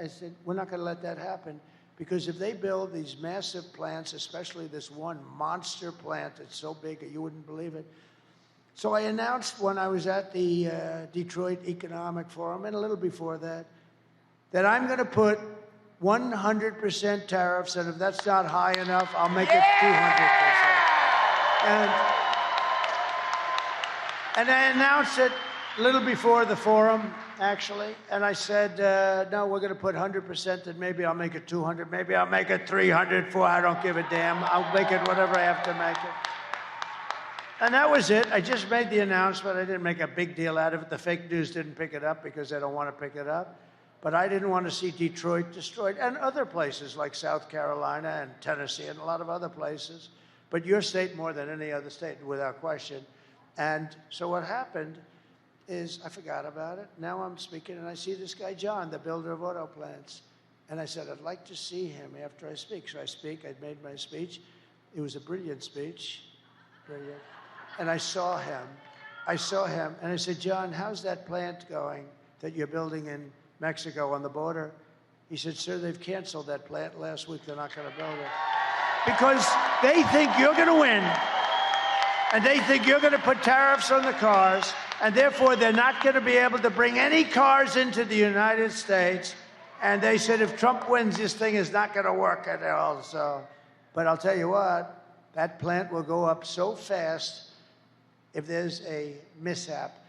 I said, we're not going to let that happen, because if they build these massive plants, especially this one monster plant that's so big that you wouldn't believe it. So I announced when I was at the Detroit Economic Forum, and a little before that I'm going to put 100% tariffs, and if that's not high enough, I'll make it 200%. And I announced it a little before the forum, actually, and I said, no, we're going to put 100%, and maybe I'll make it 200, maybe I'll make it 300, 400, I don't give a damn. I'll make it whatever I have to make it. And that was it. I just made the announcement. I didn't make a big deal out of it. The fake news didn't pick it up because they don't want to pick it up. But I didn't want to see Detroit destroyed, and other places like South Carolina and Tennessee and a lot of other places. But your state more than any other state, without question. And so what happened is I forgot about it. Now I'm speaking, and I see this guy, John, the builder of auto plants. And I said, I'd like to see him after I speak. So I speak. I'd made my speech. It was a brilliant speech. Brilliant. And I saw him, and I said, John, how's that plant going that you're building in Mexico on the border? He said, sir, they've canceled that plant last week. They're not going to build it. Because they think you're going to win, and they think you're going to put tariffs on the cars, and therefore they're not going to be able to bring any cars into the United States. And they said, if Trump wins, this thing is not going to work at all. So, but I'll tell you what, that plant will go up so fast if there's a mishap.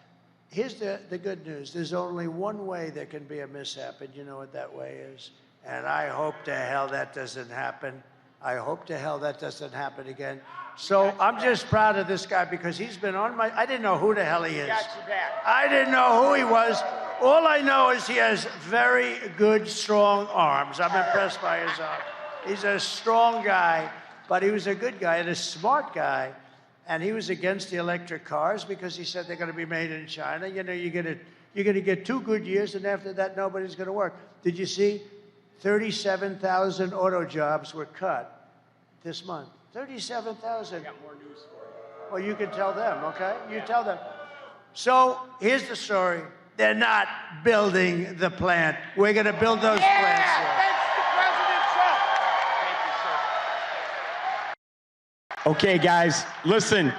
Here's the good news. There's only one way there can be a mishap, and you know what that way is. And I hope to hell that doesn't happen. I hope to hell that doesn't happen again. So I'm just proud of this guy because he's been on my... I didn't know who the hell he is. Got you back. I didn't know who he was. All I know is he has very good, strong arms. I'm impressed by his arms. He's a strong guy, but he was a good guy and a smart guy. And he was against the electric cars because he said they're going to be made in China. You know, you're going to get 2 good years, and after that, nobody's going to work. Did you see 37,000 auto jobs were cut this month? 37,000. I got more news for you. Well, you can tell them, okay? You tell them. So here's the story. They're not building the plant. We're going to build those plants here. Thanks to President Trump. Thank you, sir. Okay, guys, listen.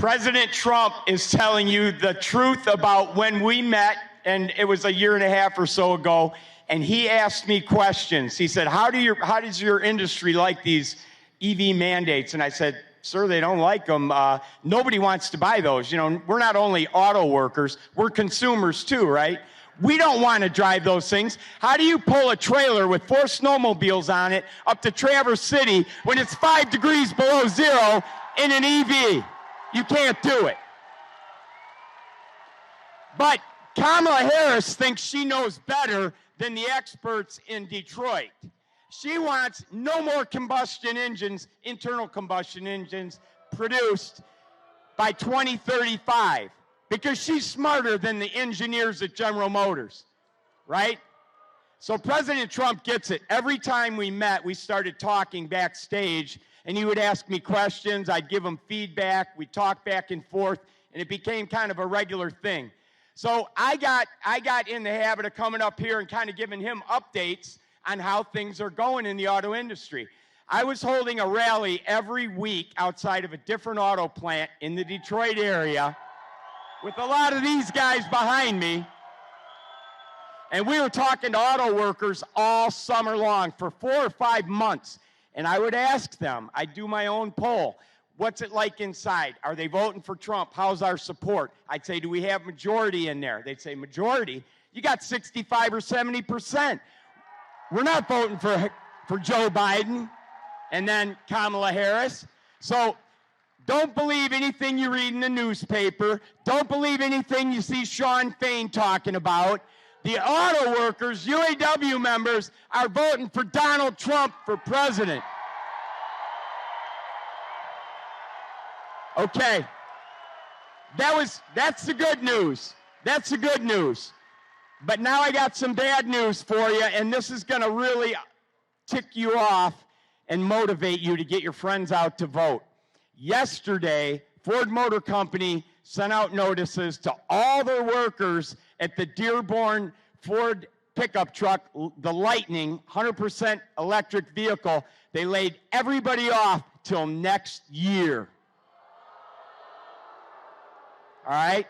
President Trump is telling you the truth about when we met, and it was a year and a half or so ago, and he asked me questions. He said, how does your industry like these EV mandates? And I said, sir, they don't like them. Nobody wants to buy those. You know, we're not only auto workers, we're consumers too, right? We don't want to drive those things. How do you pull a trailer with 4 snowmobiles on it up to Traverse City when it's 5 degrees below zero in an EV? You can't do it. But Kamala Harris thinks she knows better than the experts in Detroit. She wants no more combustion engines, internal combustion engines, produced by 2035 because she's smarter than the engineers at General Motors, right? So President Trump gets it. Every time we met, we started talking backstage, and he would ask me questions. I'd give him feedback. We'd talk back and forth, and it became kind of a regular thing. So I got in the habit of coming up here and kind of giving him updates on how things are going in the auto industry. I was holding a rally every week outside of a different auto plant in the Detroit area with a lot of these guys behind me. And we were talking to auto workers all summer long for 4 or 5 months. And I would ask them, I'd do my own poll. What's it like inside? Are they voting for Trump? How's our support? I'd say, do we have majority in there? They'd say, majority? You got 65 or 70%. We're not voting for Joe Biden and then Kamala Harris. So don't believe anything you read in the newspaper. Don't believe anything you see Sean Fain talking about. The auto workers, UAW members, are voting for Donald Trump for president. Okay. That's the good news. That's the good news. But now I got some bad news for you, and this is going to really tick you off and motivate you to get your friends out to vote. Yesterday, Ford Motor Company sent out notices to all their workers at the Dearborn Ford pickup truck, the Lightning, 100% electric vehicle. They laid everybody off till next year. All right?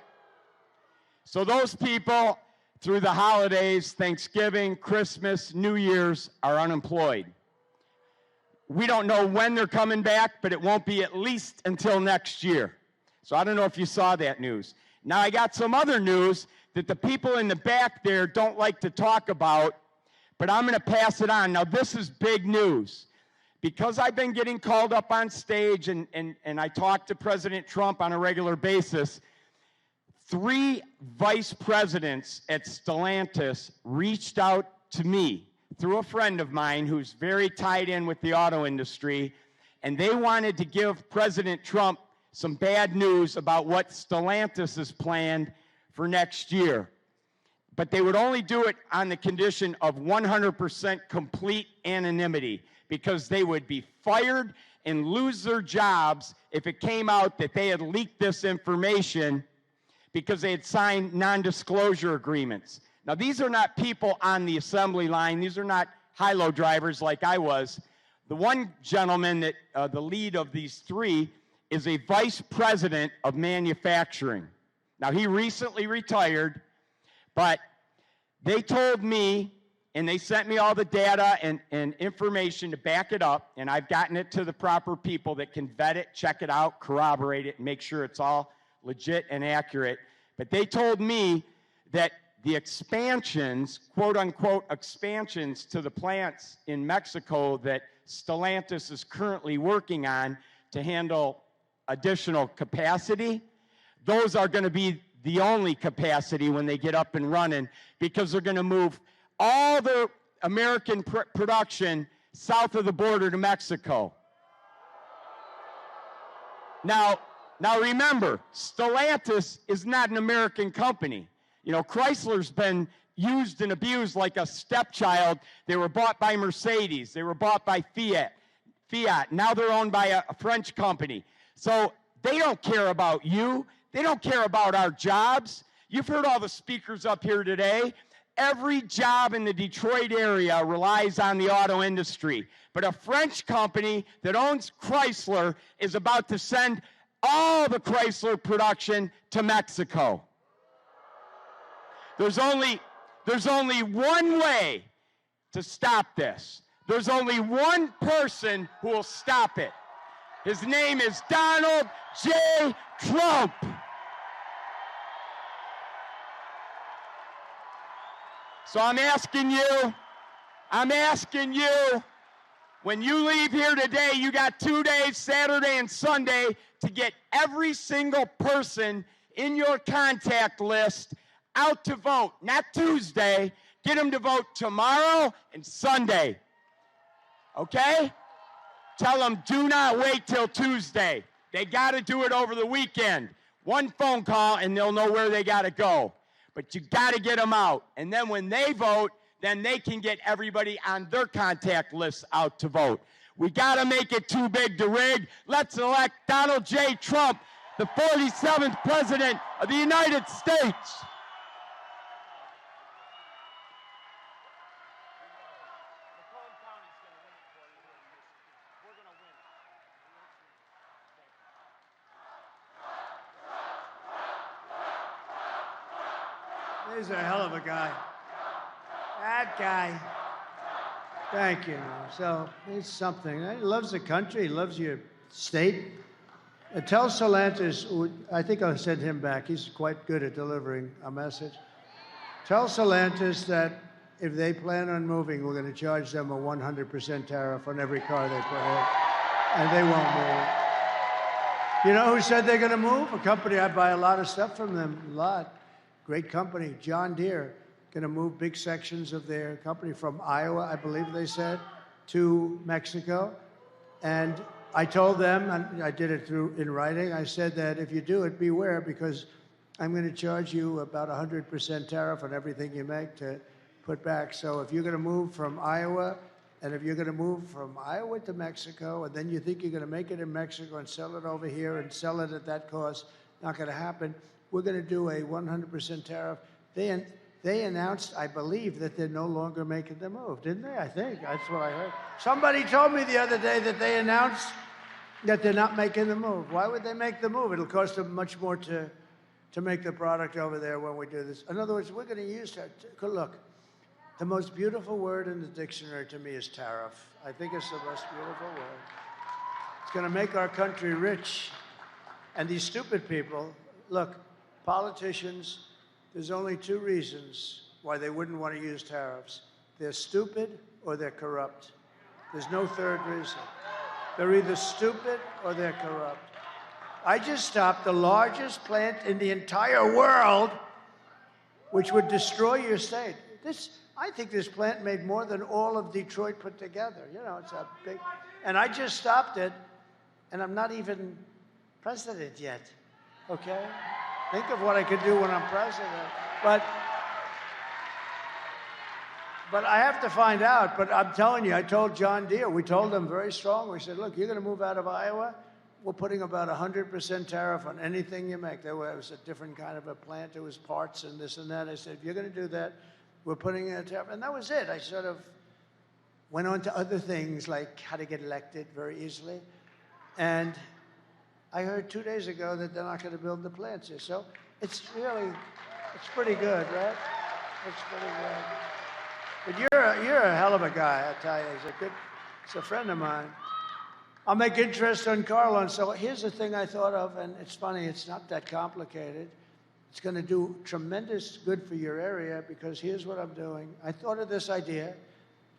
So those people, through the holidays, Thanksgiving, Christmas, New Year's, are unemployed. We don't know when they're coming back, but it won't be at least until next year. So I don't know if you saw that news. Now I got some other news that the people in the back there don't like to talk about, but I'm going to pass it on. Now this is big news. Because I've been getting called up on stage and I talk to President Trump on a regular basis, 3 vice presidents at Stellantis reached out to me through a friend of mine who's very tied in with the auto industry, and they wanted to give President Trump some bad news about what Stellantis has planned for next year. But they would only do it on the condition of 100% complete anonymity, because they would be fired and lose their jobs if it came out that they had leaked this information because they had signed non-disclosure agreements. Now, these are not people on the assembly line. These are not high-low drivers like I was. The one gentleman that, the lead of these 3, is a vice president of manufacturing. Now, he recently retired, but they told me, and they sent me all the data and information to back it up, and I've gotten it to the proper people that can vet it, check it out, corroborate it, and make sure it's all legit and accurate. But they told me that the expansions, quote-unquote expansions to the plants in Mexico that Stellantis is currently working on to handle additional capacity, those are going to be the only capacity when they get up and running, because they're going to move all the American production south of the border to Mexico. Now remember, Stellantis is not an American company. You know, Chrysler's been used and abused like a stepchild. They were bought by Mercedes. They were bought by Fiat. Now they're owned by a French company. So they don't care about you. They don't care about our jobs. You've heard all the speakers up here today. Every job in the Detroit area relies on the auto industry. But a French company that owns Chrysler is about to send all the Chrysler production to Mexico. There's only one way to stop this. There's only one person who will stop it. His name is Donald J. Trump. So I'm asking you, when you leave here today, you got 2 days, Saturday and Sunday, to get every single person in your contact list out to vote. Not Tuesday. Get them to vote tomorrow and Sunday. Okay? Tell them, do not wait till Tuesday. They got to do it over the weekend. One phone call and they'll know where they got to go. But you got to get them out. And then when they vote, then they can get everybody on their contact list out to vote. We got to make it too big to rig. Let's elect Donald J. Trump, the 47th President of the United States. He's a hell of a guy. That guy. Thank you. So he's something. He loves the country. He loves your state. Tell Stellantis, I think I'll send him back. He's quite good at delivering a message. Tell Stellantis that if they plan on moving, we're going to charge them a 100% tariff on every car they put in, and they won't move. You know who said they're going to move? A company I buy a lot of stuff from them. A lot. Great company, John Deere, going to move big sections of their company from Iowa, I believe they said, to Mexico. And I told them, and I did it in writing, I said that if you do it, beware, because I'm going to charge you about 100% tariff on everything you make to put back. So if you're going to move from Iowa, and if you're going to move from Iowa to Mexico, and then you think you're going to make it in Mexico and sell it over here and sell it at that cost, not going to happen. We're going to do a 100% tariff. They announced, I believe, that they're no longer making the move, didn't they? I think that's what I heard. Somebody told me the other day that they announced that they're not making the move. Why would they make the move? It'll cost them much more to make the product over there when we do this. In other words, we're going to use that. Look, the most beautiful word in the dictionary to me is tariff. I think it's the most beautiful word. It's going to make our country rich. And these stupid people, look, politicians, there's only two reasons why they wouldn't want to use tariffs. They're stupid or they're corrupt. There's no third reason. They're either stupid or they're corrupt. I just stopped the largest plant in the entire world, which would destroy your state. I think this plant made more than all of Detroit put together. You know, it's a big, and I just stopped it, and I'm not even president yet, okay? Think of what I could do when I'm president. But I have to find out. But I'm telling you, I told John Deere, we told them very strongly. We said, look, you're going to move out of Iowa. We're putting about 100% tariff on anything you make. There was a different kind of a plant. There was parts and this and that. I said, if you're going to do that, we're putting in a tariff. And that was it. I sort of went on to other things like how to get elected very easily. And I heard 2 days ago that they're not going to build the plants here. So it's pretty good, right? It's pretty good. But you're a hell of a guy, I tell you. He's a friend of mine. I'll make interest on car loans. So here's the thing I thought of, and it's funny, it's not that complicated. It's going to do tremendous good for your area because here's what I'm doing. I thought of this idea,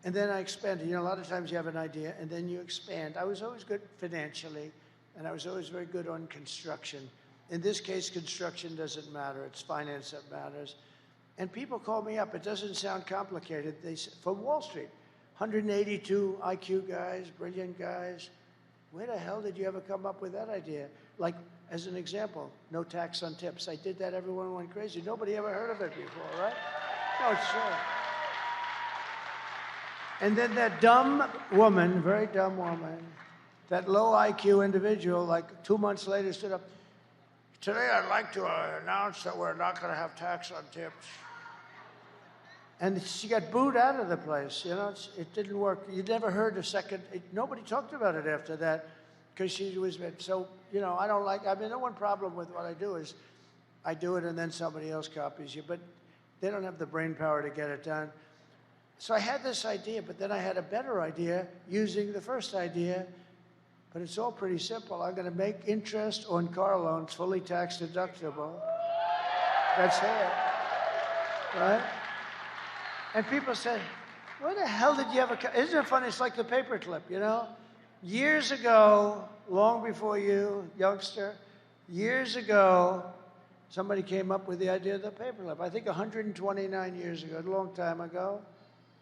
and then I expanded. You know, a lot of times you have an idea, and then you expand. I was always good financially, and I was always very good on construction. In this case, construction doesn't matter. It's finance that matters. And people call me up. It doesn't sound complicated. They say, from Wall Street, 182 IQ guys, brilliant guys. Where the hell did you ever come up with that idea? Like, as an example, no tax on tips. I did that, everyone went crazy. Nobody ever heard of it before, right? No, it's true. And then that dumb woman, very dumb woman, that low IQ individual, like 2 months later stood up, today I'd like to announce that we're not going to have tax on tips. And she got booed out of the place. You know, it didn't work. You never heard a second. Nobody talked about it after that because she was, so, you know, I mean, the one problem with what I do is I do it and then somebody else copies you, but they don't have the brain power to get it done. So I had this idea, but then I had a better idea using the first idea, but it's all pretty simple. I'm going to make interest on car loans fully tax deductible. That's it, right? And people say, where the hell did you ever come? Isn't it funny? It's like the paperclip, you know? Years ago, long before you, youngster, years ago, somebody came up with the idea of the paperclip. I think 129 years ago, a long time ago.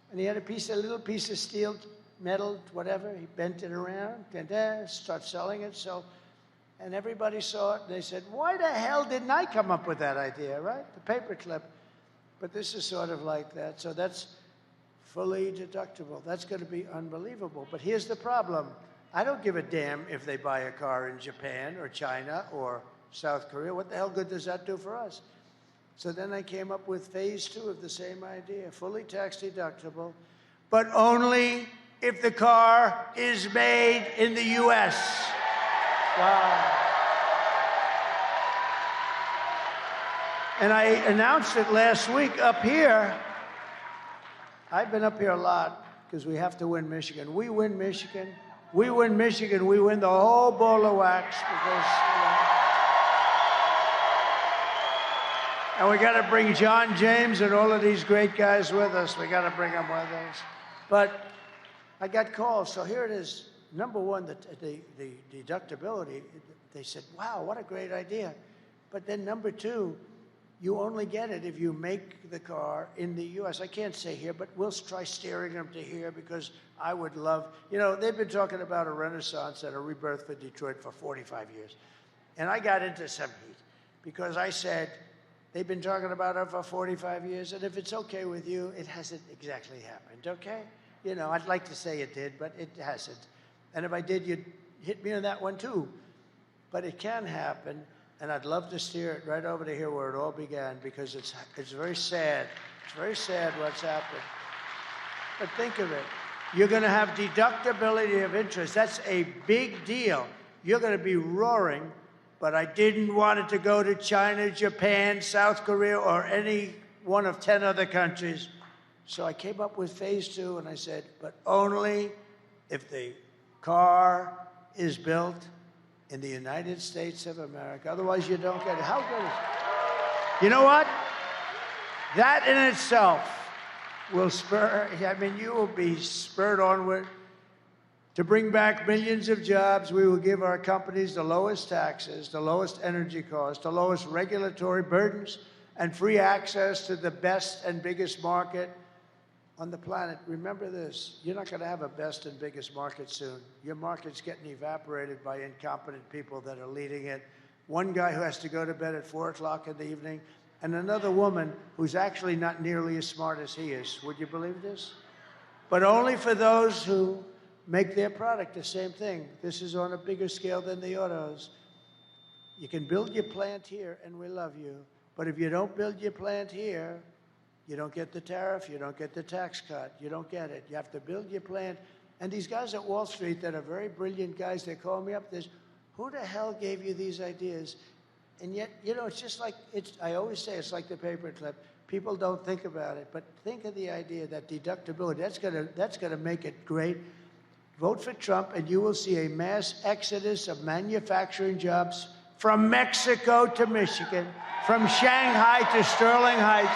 And he had a little piece of steel, metal, whatever. He bent it around, and start selling it. So, and everybody saw it, and they said, why the hell didn't I come up with that idea, right? The paperclip. But this is sort of like that. So that's fully deductible. That's going to be unbelievable. But here's the problem. I don't give a damn if they buy a car in Japan or China or South Korea. What the hell good does that do for us? So then I came up with phase 2 of the same idea, fully tax deductible, but only if the car is made in the U.S. Wow. And I announced it last week up here. I've been up here a lot because we have to win Michigan. We win Michigan. We win Michigan. We win the whole ball of wax because, you know. And we got to bring John James and all of these great guys with us. We got to bring them with us. But I got calls. So here it is. Number one, the deductibility. They said, wow, what a great idea. But then number two, you only get it if you make the car in the U.S. I can't say here, but we'll try steering them to here because I would love, you know, they've been talking about a renaissance and a rebirth for Detroit for 45 years. And I got into some heat because I said, they've been talking about it for 45 years, and if it's okay with you, it hasn't exactly happened, okay? You know, I'd like to say it did, but it hasn't. And if I did, you'd hit me on that one too. But it can happen. and I'd love to steer it right over to here where it all began, because it's very sad. It's very sad what's happened. But think of it. You're going to have deductibility of interest. That's a big deal. You're going to be roaring, but I didn't want it to go to China, Japan, South Korea, or any one of 10 other countries. So I came up with phase 2, and I said, but only if the car is built in the United States of America. Otherwise, you don't get it. How good is it? You know what? That in itself will spur, I mean, you will be spurred onward to bring back millions of jobs. We will give our companies the lowest taxes, the lowest energy costs, the lowest regulatory burdens, and free access to the best and biggest market on the planet. Remember this, you're not going to have a best and biggest market soon. Your market's getting evaporated by incompetent people that are leading it. One guy who has to go to bed at 4 o'clock in the evening, and another woman who's actually not nearly as smart as he is. Would you believe this? But only for those who make their product the same thing. This is on a bigger scale than the autos. You can build your plant here, and we love you. But if you don't build your plant here, you don't get the tariff, you don't get the tax cut, you don't get it. You have to build your plant. And these guys at Wall Street that are very brilliant guys, they call me up, this, who the hell gave you these ideas? And yet, you know, it's just like, I always say it's like the paperclip. People don't think about it, but think of the idea that deductibility, that's gonna make it great. Vote for Trump, and you will see a mass exodus of manufacturing jobs from Mexico to Michigan, from Shanghai to Sterling Heights,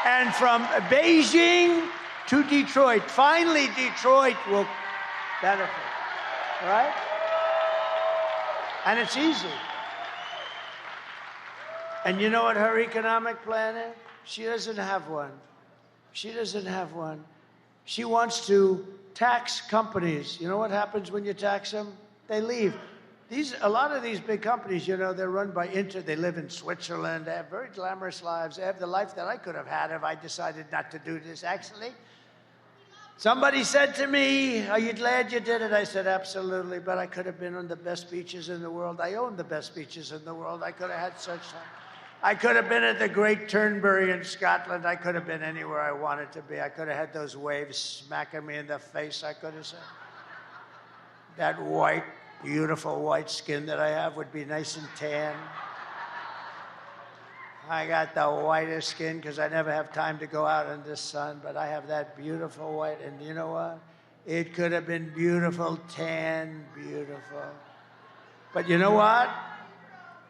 and from Beijing to Detroit. Finally, Detroit will benefit, right? And it's easy. And you know what her economic plan is? She doesn't have one. She doesn't have one. She wants to tax companies. You know what happens when you tax them? They leave. A lot of these big companies, you know, they're run by they live in Switzerland. They have very glamorous lives. They have the life that I could have had if I decided not to do this, actually. Somebody said to me, are you glad you did it? I said, absolutely, but I could have been on the best beaches in the world. I own the best beaches in the world. I could have had such time. I could have been at the Great Turnberry in Scotland. I could have been anywhere I wanted to be. I could have had those waves smacking me in the face. I could have said, that white, beautiful white skin that I have would be nice and tan. I got the whitest skin because I never have time to go out in the sun, but I have that beautiful white, and you know what? It could have been beautiful, tan, beautiful. But you know what?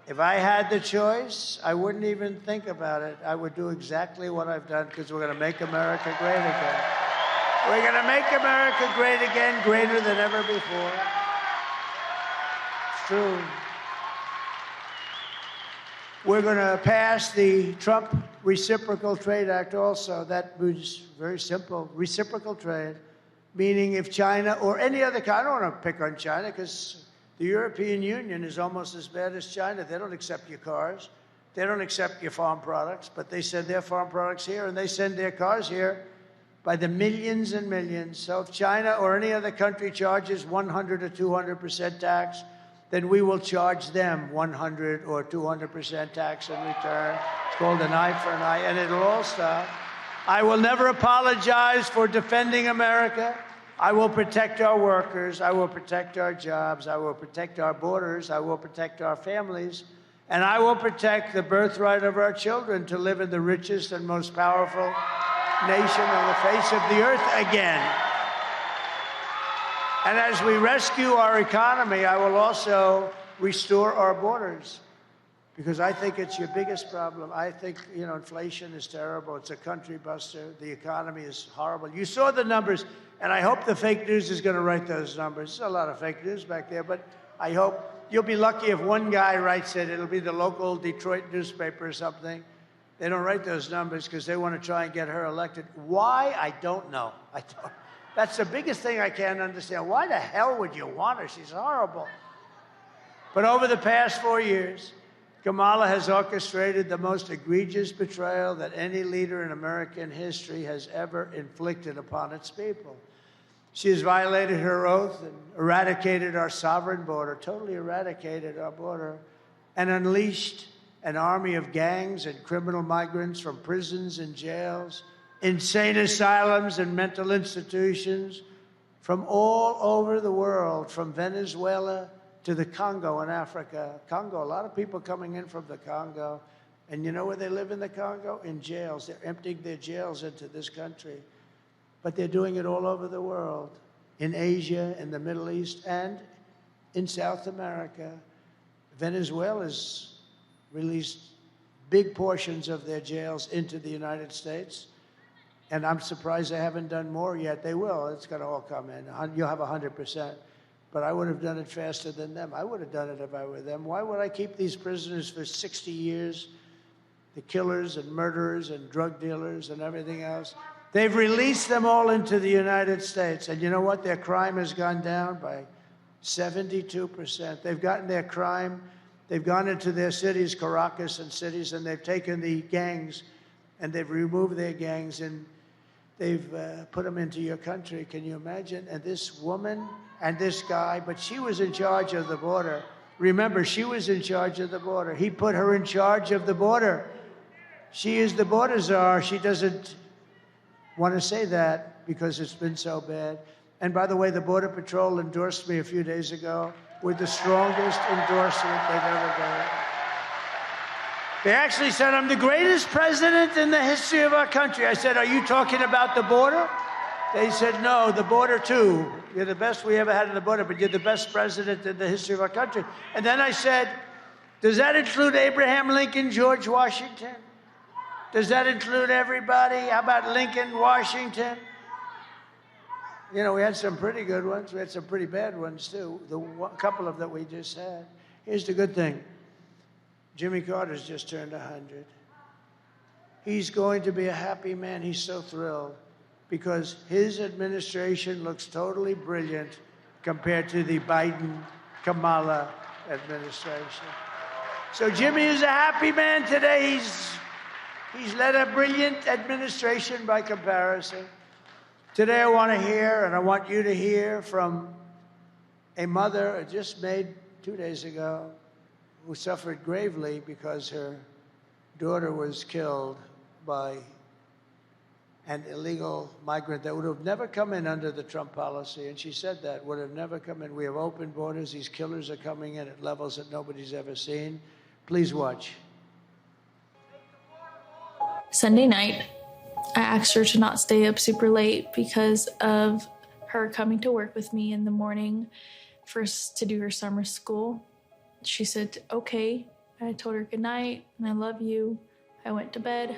If I had the choice, I wouldn't even think about it. I would do exactly what I've done, because we're going to make America great again. We're going to make America great again, greater than ever before. It's true. We're going to pass the Trump Reciprocal Trade Act also. That was very simple. Reciprocal trade, meaning if China or any other country, I don't want to pick on China because the European Union is almost as bad as China. They don't accept your cars. They don't accept your farm products, but they send their farm products here, and they send their cars here by the millions and millions. So if China or any other country charges 100 or 200% tax, then we will charge them 100 or 200% tax in return. It's called an eye for an eye, and it'll all stop. I will never apologize for defending America. I will protect our workers. I will protect our jobs. I will protect our borders. I will protect our families. And I will protect the birthright of our children to live in the richest and most powerful nation on the face of the earth again. And as we rescue our economy, I will also restore our borders, because I think it's your biggest problem. I think, you know, inflation is terrible. It's a country buster. The economy is horrible. You saw the numbers, and I hope the fake news is going to write those numbers. There's a lot of fake news back there, but I hope you'll be lucky if one guy writes it. It'll be the local Detroit newspaper or something. They don't write those numbers because they want to try and get her elected. Why? I don't know. That's the biggest thing I can't understand. Why the hell would you want her? She's horrible. But over the past 4 years, Kamala has orchestrated the most egregious betrayal that any leader in American history has ever inflicted upon its people. She has violated her oath and eradicated our sovereign border, totally eradicated our border. and unleashed an army of gangs and criminal migrants from prisons and jails, insane asylums and mental institutions from all over the world, from Venezuela to the Congo in Africa. Congo, a lot of people coming in from the Congo. And you know where they live in the Congo? In jails. They're emptying their jails into this country. But they're doing it all over the world, in Asia, in the Middle East, and in South America. Venezuela's released big portions of their jails into the United States. And I'm surprised they haven't done more yet. They will. It's going to all come in. You'll have 100%. But I would have done it faster than them. I would have done it if I were them. Why would I keep these prisoners for 60 years? The killers and murderers and drug dealers and everything else. They've released them all into the United States. And you know what? Their crime has gone down by 72%. They've gotten their crime. They've gone into their cities, Caracas and cities, and they've taken the gangs and they've removed their gangs and they've put them into your country. Can you imagine? And this woman and this guy, but she was in charge of the border. Remember, she was in charge of the border. He put her in charge of the border. She is the border czar. She doesn't want to say that because it's been so bad. And by the way, the Border Patrol endorsed me a few days ago with the strongest endorsement they've ever done. They actually said, I'm the greatest president in the history of our country. I said, are you talking about the border? They said, no, the border too. You're the best we ever had in the border, but you're the best president in the history of our country. And then I said, does that include Abraham Lincoln, George Washington? Does that include everybody? How about Lincoln, Washington? You know, we had some pretty good ones. We had some pretty bad ones, too. The couple of that we just had. Here's the good thing. Jimmy Carter's just turned 100. He's going to be a happy man. He's so thrilled because his administration looks totally brilliant compared to the Biden-Kamala administration. So Jimmy is a happy man today. He's led a brilliant administration by comparison. Today I want to hear, and I want you to hear from a mother just made 2 days ago who suffered gravely because her daughter was killed by an illegal migrant that would have never come in under the Trump policy. And she said that, would have never come in. We have open borders. These killers are coming in at levels that nobody's ever seen. Please watch. Sunday night, I asked her to not stay up super late because of her coming to work with me in the morning first to do her summer school. She said, okay. I told her good night and I love you. I went to bed,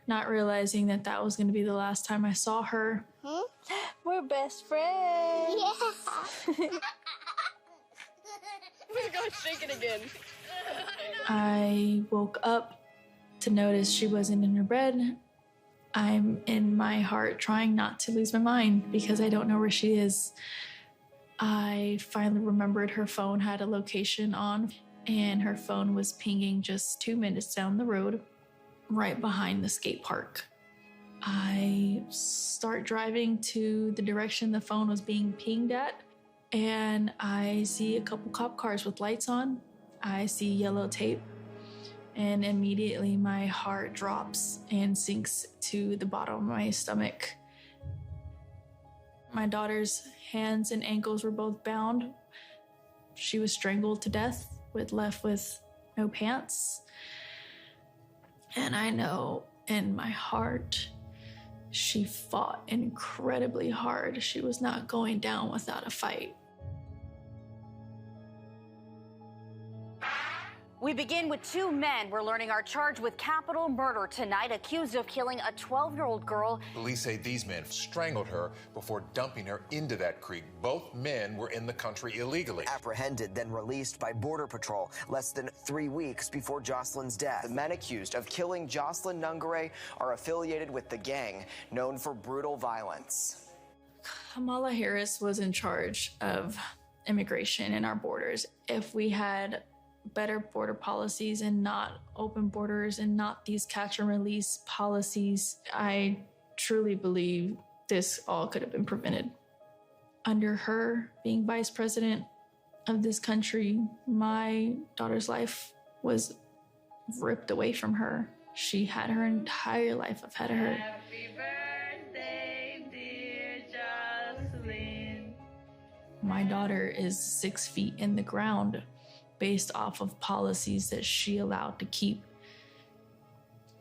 not realizing that that was going to be the last time I saw her. We're best friends. Yeah. We're going to shake it again. I woke up to notice she wasn't in her bed. I'm in my heart trying not to lose my mind because I don't know where she is. I finally remembered her phone had a location on and her phone was pinging just 2 minutes down the road, right behind the skate park. I start driving to the direction the phone was being pinged at, and I see a couple cop cars with lights on. I see yellow tape, and immediately my heart drops and sinks to the bottom of my stomach. My daughter's hands and ankles were both bound. She was strangled to death, left with no pants. And I know in my heart, she fought incredibly hard. She was not going down without a fight. We begin with two men we're learning are charged with capital murder tonight, accused of killing a 12-year-old girl. Police say these men strangled her before dumping her into that creek. Both men were in the country illegally. Apprehended, then released by Border Patrol less than 3 weeks before Jocelyn's death. The men accused of killing Jocelyn Nungare are affiliated with the gang known for brutal violence. Kamala Harris was in charge of immigration in our borders. If we had better border policies and not open borders and not these catch and release policies, I truly believe this all could have been prevented. Under her being vice president, of this country, my daughter's life was ripped away from her. She had her entire life ahead of her. Happy birthday, dear Jocelyn. My daughter is 6 feet in the ground based off of policies that she allowed to keep.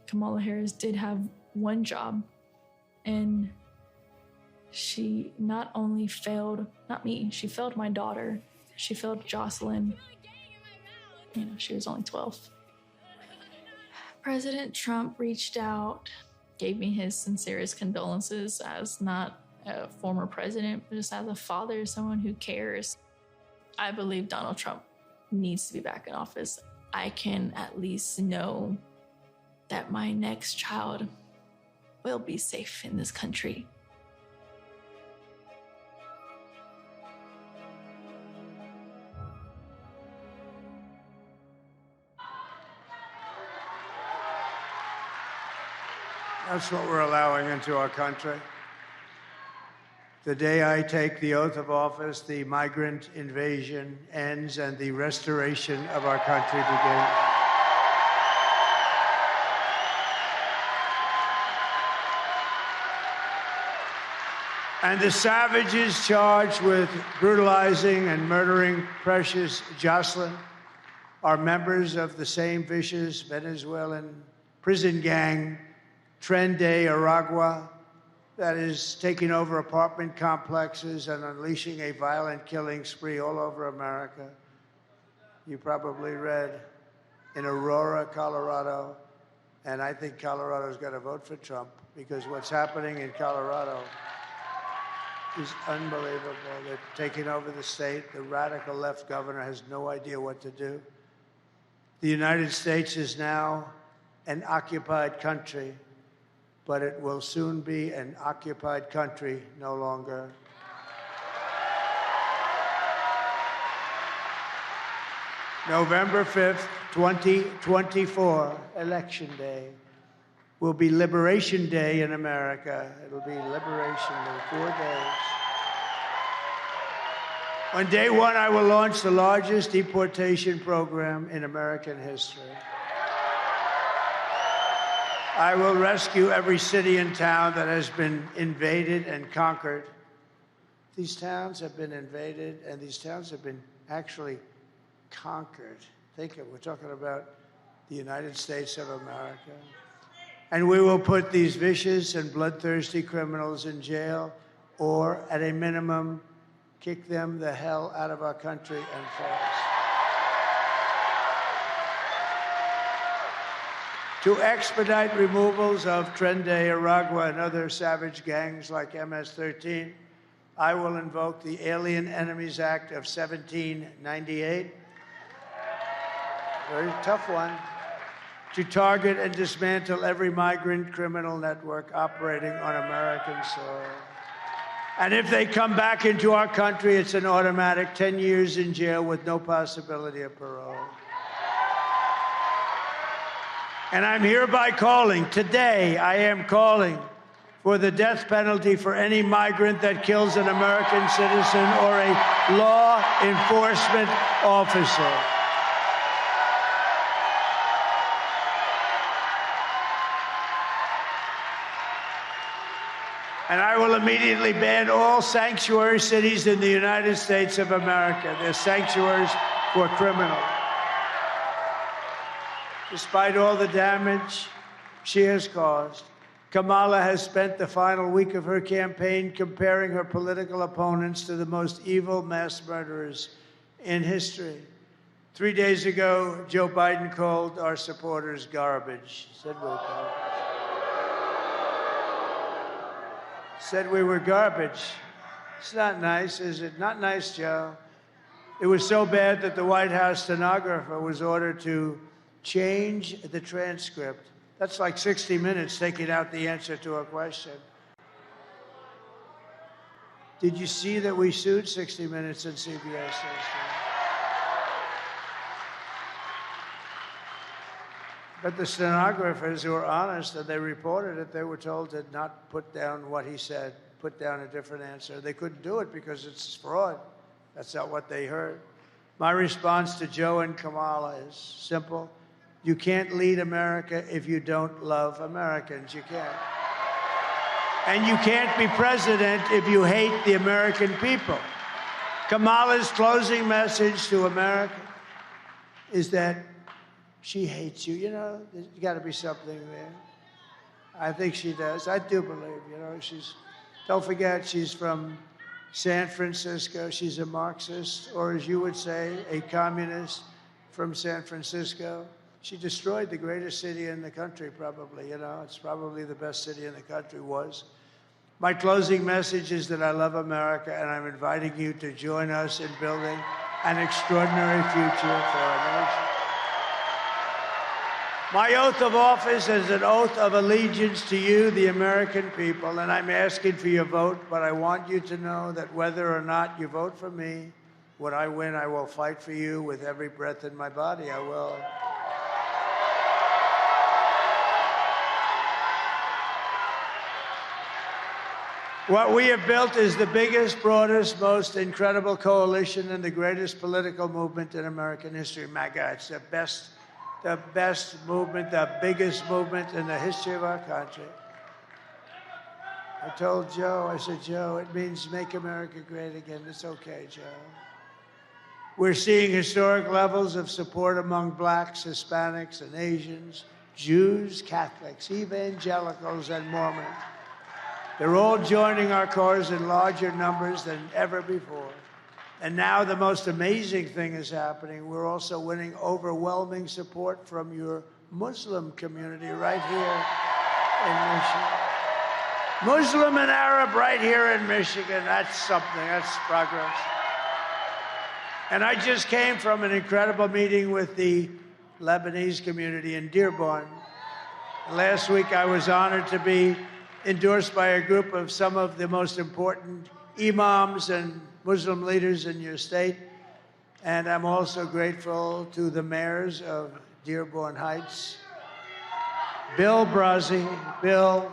Kamala Harris did have one job, and she not only failed, not me, she failed my daughter. She failed Jocelyn. You know, she was only 12. President Trump reached out, gave me his sincerest condolences as not a former president, but just as a father, someone who cares. I believe Donald Trump needs to be back in office. I can at least know that my next child will be safe in this country. That's what we're allowing into our country. The day I take the oath of office, the migrant invasion ends and the restoration of our country begins. And the savages charged with brutalizing and murdering precious Jocelyn are members of the same vicious Venezuelan prison gang, Tren de Aragua, that is taking over apartment complexes and unleashing a violent killing spree all over America. You probably read in Aurora, Colorado, and I think Colorado's got to vote for Trump because what's happening in Colorado is unbelievable. They're taking over the state. The radical left governor has no idea what to do. The United States is now an occupied country, but it will soon be an occupied country no longer. November 5th, 2024, Election Day, will be Liberation Day in America. It'll be Liberation Day, 4 days. On day one, I will launch the largest deportation program in American history. I will rescue every city and town that has been invaded and conquered. These towns have been invaded, and these towns have been actually conquered. Think of it, we're talking about the United States of America. And we will put these vicious and bloodthirsty criminals in jail, or at a minimum, kick them the hell out of our country and fast. To expedite removals of Tren de Aragua and other savage gangs like MS-13, I will invoke the Alien Enemies Act of 1798. Very tough one. To target and dismantle every migrant criminal network operating on American soil. And if they come back into our country, it's an automatic 10 years in jail with no possibility of parole. And I'm hereby calling, today I am calling for the death penalty for any migrant that kills an American citizen or a law enforcement officer. And I will immediately ban all sanctuary cities in the United States of America. They're sanctuaries for criminals. Despite all the damage she has caused, Kamala has spent the final week of her campaign comparing her political opponents to the most evil mass murderers in history. 3 days ago, Joe Biden called our supporters garbage. Said we're garbage. Said we were garbage. It's not nice, is it? Not nice, Joe. It was so bad that the White House stenographer was ordered to change the transcript. That's like 60 Minutes taking out the answer to a question. Did you see that we sued 60 Minutes and CBS yesterday? But the stenographers who were honest and they reported it, they were told to not put down what he said, put down a different answer. They couldn't do it because it's fraud. That's not what they heard. My response to Joe and Kamala is simple. You can't lead America if you don't love Americans. You can't. And you can't be president if you hate the American people. Kamala's closing message to America is that she hates you. You know, there's got to be something there. I think she does. I do believe, you know, don't forget, she's from San Francisco. She's a Marxist, or as you would say, a communist from San Francisco. She destroyed the greatest city in the country, probably. You know, it's probably the best city in the country was. My closing message is that I love America, and I'm inviting you to join us in building an extraordinary future for our nation. My oath of office is an oath of allegiance to you, the American people, and I'm asking for your vote, but I want you to know that whether or not you vote for me, when I win, I will fight for you with every breath in my body. I will. What we have built is the biggest, broadest, most incredible coalition and the greatest political movement in American history. My God, it's the best movement, the biggest movement in the history of our country. I told Joe, I said, Joe, it means make America great again. It's okay, Joe. We're seeing historic levels of support among blacks, Hispanics, and Asians, Jews, Catholics, evangelicals, and Mormons. They're all joining our cause in larger numbers than ever before. And now the most amazing thing is happening. We're also winning overwhelming support from your Muslim community right here in Michigan. Muslim and Arab right here in Michigan. That's something. That's progress. And I just came from an incredible meeting with the Lebanese community in Dearborn. Last week, I was honored to be endorsed by a group of some of the most important imams and Muslim leaders in your state. And I'm also grateful to the mayors of Dearborn Heights. Bill Brazzi, Bill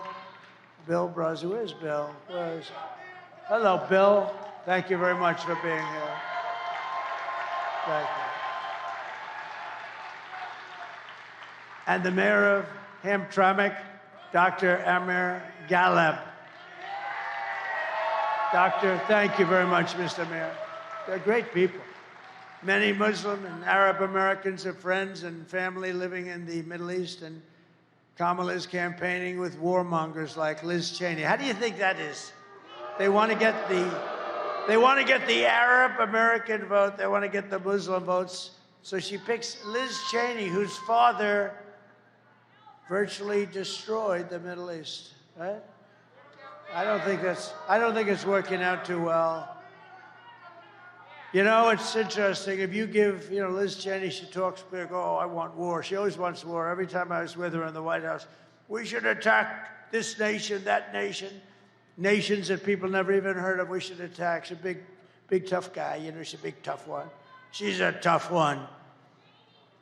Brazzi, where's Bill? Hello, Bill. Thank you very much for being here. Thank you. And the mayor of Hamtramck, Dr. Amir Galeb. Doctor, thank you very much, Mr. Mayor. They're great people. Many Muslim and Arab Americans are friends and family living in the Middle East, and Kamala is campaigning with warmongers like Liz Cheney. How do you think that is? They want to get the Arab American vote. They want to get the Muslim votes. So she picks Liz Cheney, whose father virtually destroyed the Middle East, right? I don't think it's working out too well. You know, it's interesting. If you give, Liz Cheney, she talks big, oh, I want war. She always wants war. Every time I was with her in the White House, we should attack this nation, that nation, nations that people never even heard of, we should attack. She's a big tough guy, she's a big tough one. She's a tough one.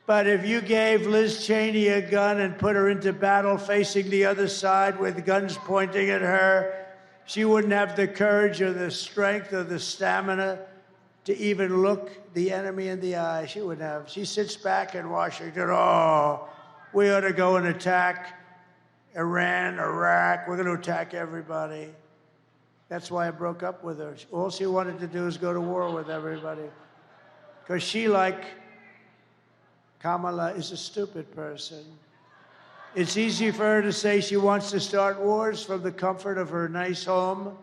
But if you gave Liz Cheney a gun and put her into battle facing the other side with guns pointing at her, she wouldn't have the courage or the strength or the stamina to even look the enemy in the eye. She wouldn't have. She sits back in Washington, oh, we ought to go and attack Iran, Iraq. We're going to attack everybody. That's why I broke up with her. All she wanted to do is go to war with everybody. Because she, like Kamala, is a stupid person. It's easy for her to say she wants to start wars from the comfort of her nice home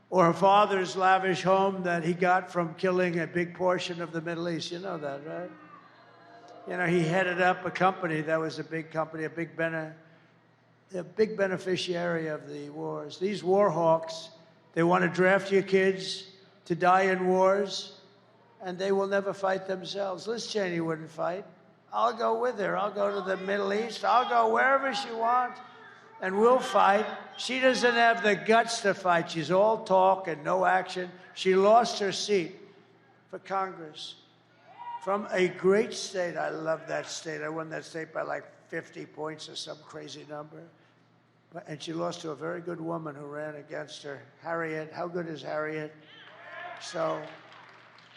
or her father's lavish home that he got from killing a big portion of the Middle East. You know that, right? He headed up a company that was a big company, a big beneficiary of the wars. These war hawks, they want to draft your kids to die in wars, and they will never fight themselves. Liz Cheney wouldn't fight. I'll go with her. I'll go to the Middle East. I'll go wherever she wants, and we'll fight. She doesn't have the guts to fight. She's all talk and no action. She lost her seat for Congress from a great state. I love that state. I won that state by like 50 points or some crazy number. And she lost to a very good woman who ran against her. Harriet, how good is Harriet? So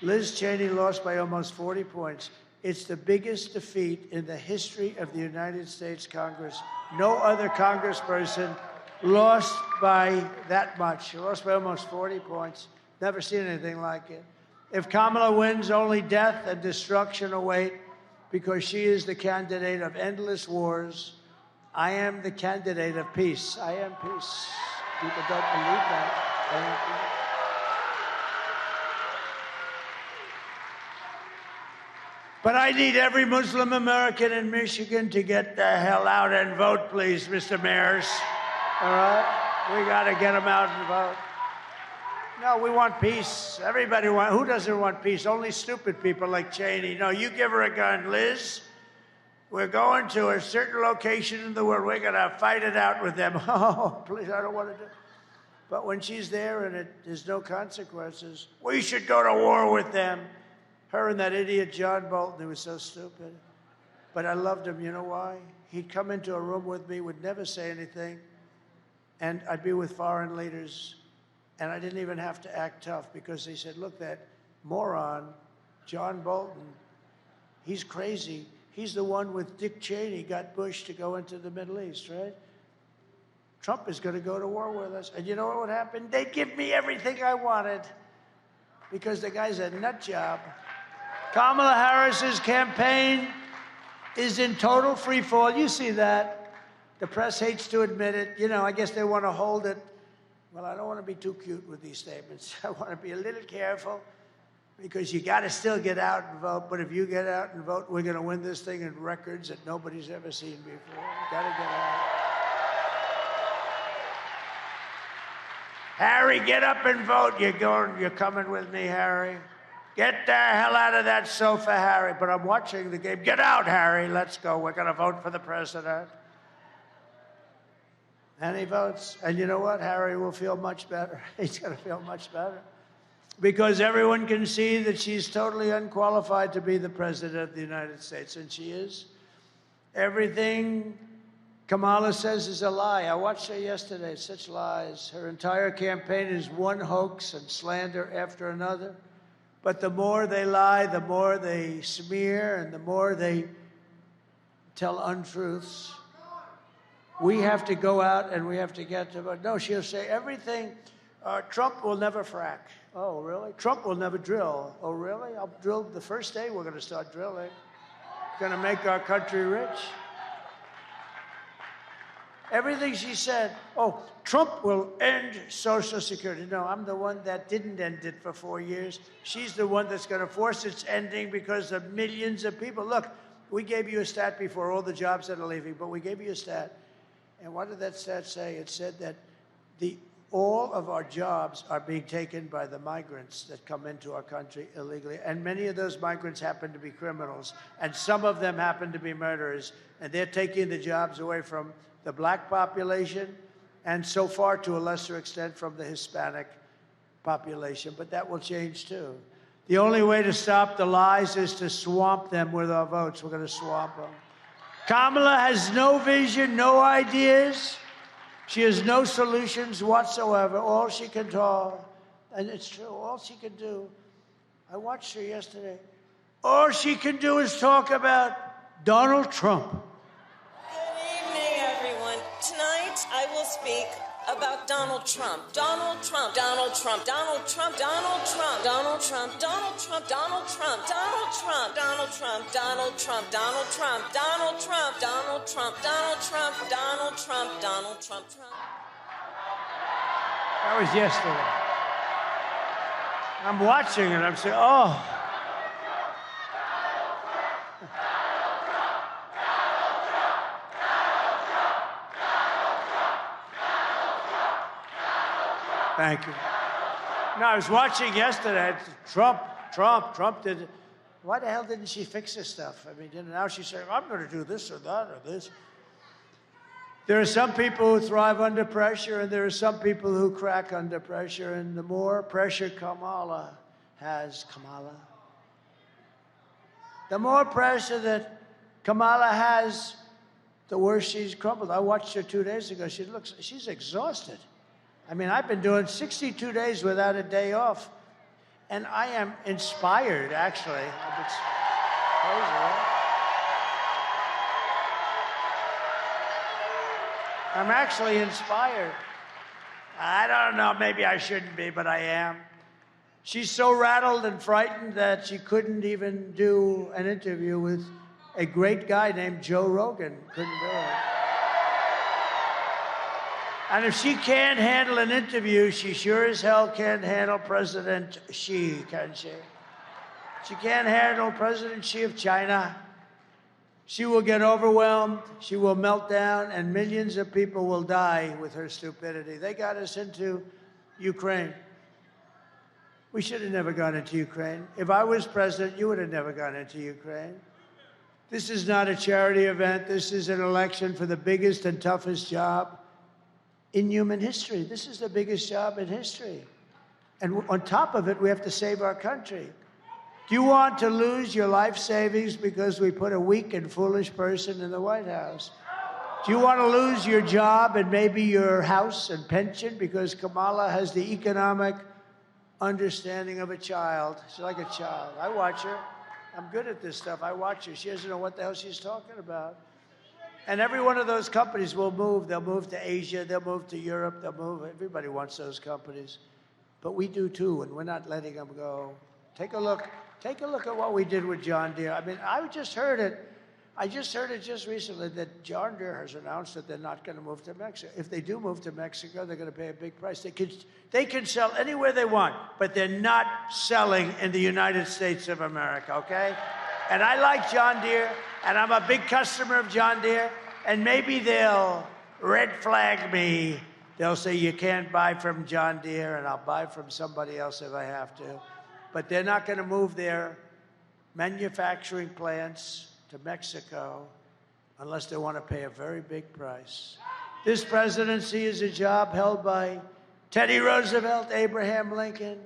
Liz Cheney lost by almost 40 points. It's the biggest defeat in the history of the United States Congress. No other congressperson lost by that much. She lost by almost 40 points. Never seen anything like it. If Kamala wins, only death and destruction await, because she is the candidate of endless wars. I am the candidate of peace. I am peace. People don't believe that. I am peace. But I need every Muslim American in Michigan to get the hell out and vote, please, Mr. Mayors. All right? We got to get them out and vote. No, we want peace. Everybody wants. Who doesn't want peace? Only stupid people like Cheney. No, you give her a gun, Liz. We're going to a certain location in the world. We're going to fight it out with them. Oh, please, I don't want to do it. But when she's there and there's no consequences, we should go to war with them. Her and that idiot John Bolton, who was so stupid. But I loved him. You know why? He'd come into a room with me, would never say anything, and I'd be with foreign leaders, and I didn't even have to act tough because they said, look, that moron, John Bolton, he's crazy. He's the one with Dick Cheney got Bush to go into the Middle East, right? Trump is going to go to war with us. And you know what would happen? They'd give me everything I wanted because the guy's a nut job. Kamala Harris's campaign is in total free fall. You see that. The press hates to admit it. You know, I guess they want to hold it. Well, I don't want to be too cute with these statements. I want to be a little careful because you got to still get out and vote. But if you get out and vote, we're going to win this thing in records that nobody's ever seen before. You got to get out. Harry, get up and vote. You're coming with me, Harry. Get the hell out of that sofa, Harry. But I'm watching the game. Get out, Harry. Let's go. We're going to vote for the president. And he votes. And you know what? Harry will feel much better. He's going to feel much better. Because everyone can see that she's totally unqualified to be the president of the United States. And she is. Everything Kamala says is a lie. I watched her yesterday. Such lies. Her entire campaign is one hoax and slander after another. But the more they lie, the more they smear, and the more they tell untruths. We have to go out and we have to get to vote. No, she'll say everything. Trump will never frack. Oh, really? Trump will never drill. Oh, really? I'll drill the first day we're going to start drilling. Going to make our country rich. Everything she said, oh, Trump will end Social Security. No, I'm the one that didn't end it for 4 years. She's the one that's going to force its ending because of millions of people. Look, we gave you a stat before, all the jobs that are leaving, but we gave you a stat. And what did that stat say? It said that all of our jobs are being taken by the migrants that come into our country illegally. And many of those migrants happen to be criminals. And some of them happen to be murderers. And they're taking the jobs away from the black population, and so far, to a lesser extent, from the Hispanic population. But that will change, too. The only way to stop the lies is to swamp them with our votes. We're going to swamp them. Kamala has no vision, no ideas. She has no solutions whatsoever. All she can talk, and it's true, all she can do. I watched her yesterday. All she can do is talk about Donald Trump. Tonight, I will speak about Donald Trump. Donald Trump. Donald Trump. Donald Trump. Donald Trump. Donald Trump. Donald Trump. Donald Trump. Donald Trump. Donald Trump. Donald Trump. Donald Trump. Donald Trump. Donald Trump. Donald Trump. Donald Trump. Donald Trump. That was yesterday. I'm watching it. I'm saying, oh. Thank you. No, I was watching yesterday. Trump did. Why the hell didn't she fix this stuff? I mean, now she's saying, I'm going to do this or that or this. There are some people who thrive under pressure, and there are some people who crack under pressure. And the more pressure Kamala has, the more pressure that Kamala has, the worse she's crumbled. I watched her 2 days ago. She's exhausted. I mean, I've been doing 62 days without a day off. And I am inspired, actually. It's crazy, right? I'm actually inspired. I don't know, maybe I shouldn't be, but I am. She's so rattled and frightened that she couldn't even do an interview with a great guy named Joe Rogan. Couldn't do it. And if she can't handle an interview, she sure as hell can't handle President Xi, can she? She can't handle President Xi of China. She will get overwhelmed, she will melt down, and millions of people will die with her stupidity. They got us into Ukraine. We should have never gone into Ukraine. If I was president, you would have never gone into Ukraine. This is not a charity event. This is an election for the biggest and toughest job in human history. This is the biggest job in history. And on top of it, we have to save our country. Do you want to lose your life savings because we put a weak and foolish person in the White House? Do you want to lose your job and maybe your house and pension because Kamala has the economic understanding of a child? She's like a child. I watch her. I'm good at this stuff. I watch her. She doesn't know what the hell she's talking about. And every one of those companies will move. They'll move to Asia. They'll move to Europe. They'll move. Everybody wants those companies. But we do too, and we're not letting them go. Take a look. Take a look at what we did with John Deere. I mean, I just heard it. I just heard it just recently that John Deere has announced that they're not going to move to Mexico. If they do move to Mexico, they're going to pay a big price. They can sell anywhere they want, but they're not selling in the United States of America, okay? And I like John Deere, and I'm a big customer of John Deere, and maybe they'll red flag me. They'll say you can't buy from John Deere, and I'll buy from somebody else if I have to. But they're not going to move their manufacturing plants to Mexico unless they want to pay a very big price. This presidency is a job held by Teddy Roosevelt, Abraham Lincoln,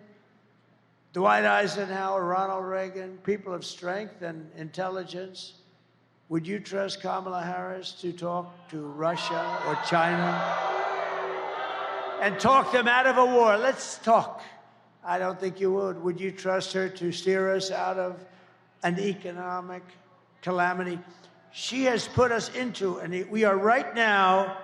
Dwight Eisenhower, Ronald Reagan, people of strength and intelligence. Would you trust Kamala Harris to talk to Russia or China and talk them out of a war? Let's talk. I don't think you would. Would you trust her to steer us out of an economic calamity? She has put us into, and we are right now,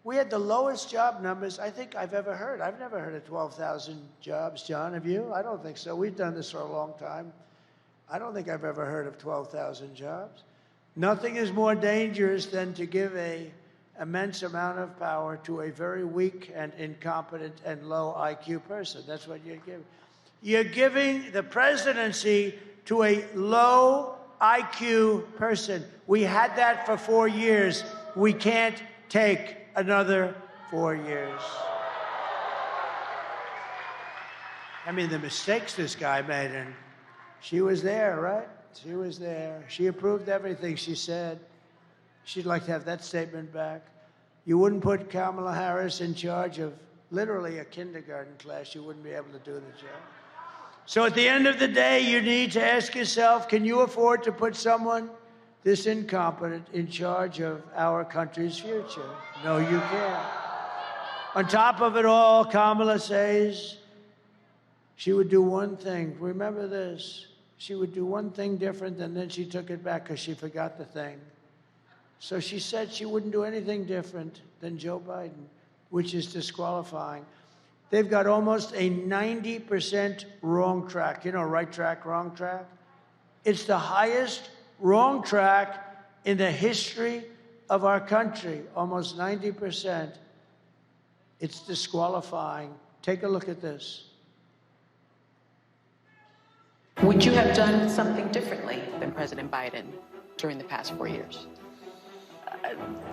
we had the lowest job numbers I think I've ever heard. I've never heard of 12,000 jobs, John, have you? I don't think so. We've done this for a long time. I don't think I've ever heard of 12,000 jobs. Nothing is more dangerous than to give an immense amount of power to a very weak and incompetent and low IQ person. That's what you're giving. You're giving the presidency to a low IQ person. We had that for 4 years. We can't take another 4 years. I mean, the mistakes this guy made, and she was there, right? She was there. She approved everything she said. She'd like to have that statement back. You wouldn't put Kamala Harris in charge of literally a kindergarten class. You wouldn't be able to do the job. So at the end of the day, you need to ask yourself, can you afford to put someone this incompetent in charge of our country's future? No, you can't. On top of it all, Kamala says she would do one thing. Remember this. She would do one thing different, and then she took it back because she forgot the thing. So she said she wouldn't do anything different than Joe Biden, which is disqualifying. They've got almost a 90% wrong track. You know, right track, wrong track? It's the highest wrong track in the history of our country, almost 90%. It's disqualifying. Take a look at this. Would you have done something differently than President Biden during the past 4 years?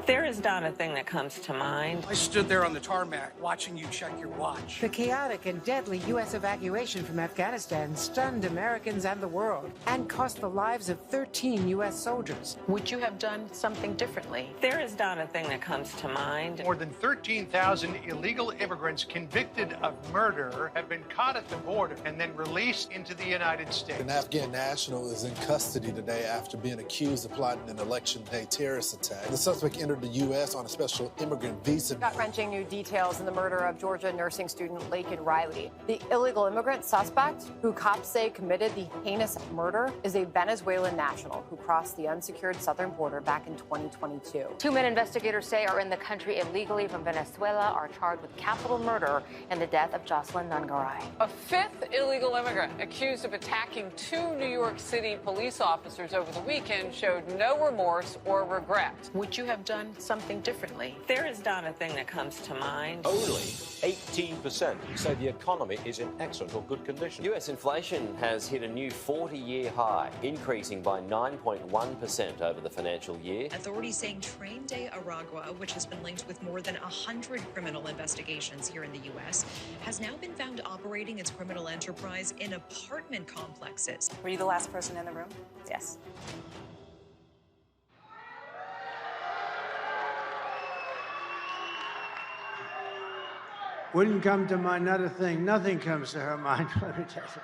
There is not a thing that comes to mind. I stood there on the tarmac watching you check your watch. The chaotic and deadly U.S. evacuation from Afghanistan stunned Americans and the world and cost the lives of 13 U.S. soldiers. Would you have done something differently? There is not a thing that comes to mind. More than 13,000 illegal immigrants convicted of murder have been caught at the border and then released into the United States. An Afghan national is in custody today after being accused of plotting an election day terrorist attack. The suspect entered the U.S. on a special immigrant visa. Gut-wrenching new details in the murder of Georgia nursing student Laken Riley. The illegal immigrant suspect, who cops say committed the heinous murder, is a Venezuelan national who crossed the unsecured southern border back in 2022. 2 men investigators say are in the country illegally from Venezuela are charged with capital murder in the death of Jocelyn Nungaray. A fifth illegal immigrant accused of attacking 2 New York City police officers over the weekend showed no remorse or regret. Would you have done something differently? There is not a thing that comes to mind. Only 18% say the economy is in excellent or good condition. US inflation has hit a new 40-year high, increasing by 9.1% over the financial year. Authorities saying Train de Aragua, which has been linked with more than 100 criminal investigations here in the U.S., has now been found operating its criminal enterprise in apartment complexes. Were you the last person in the room? Yes. Wouldn't come to mind, not a thing. Nothing comes to her mind. Let me tell you.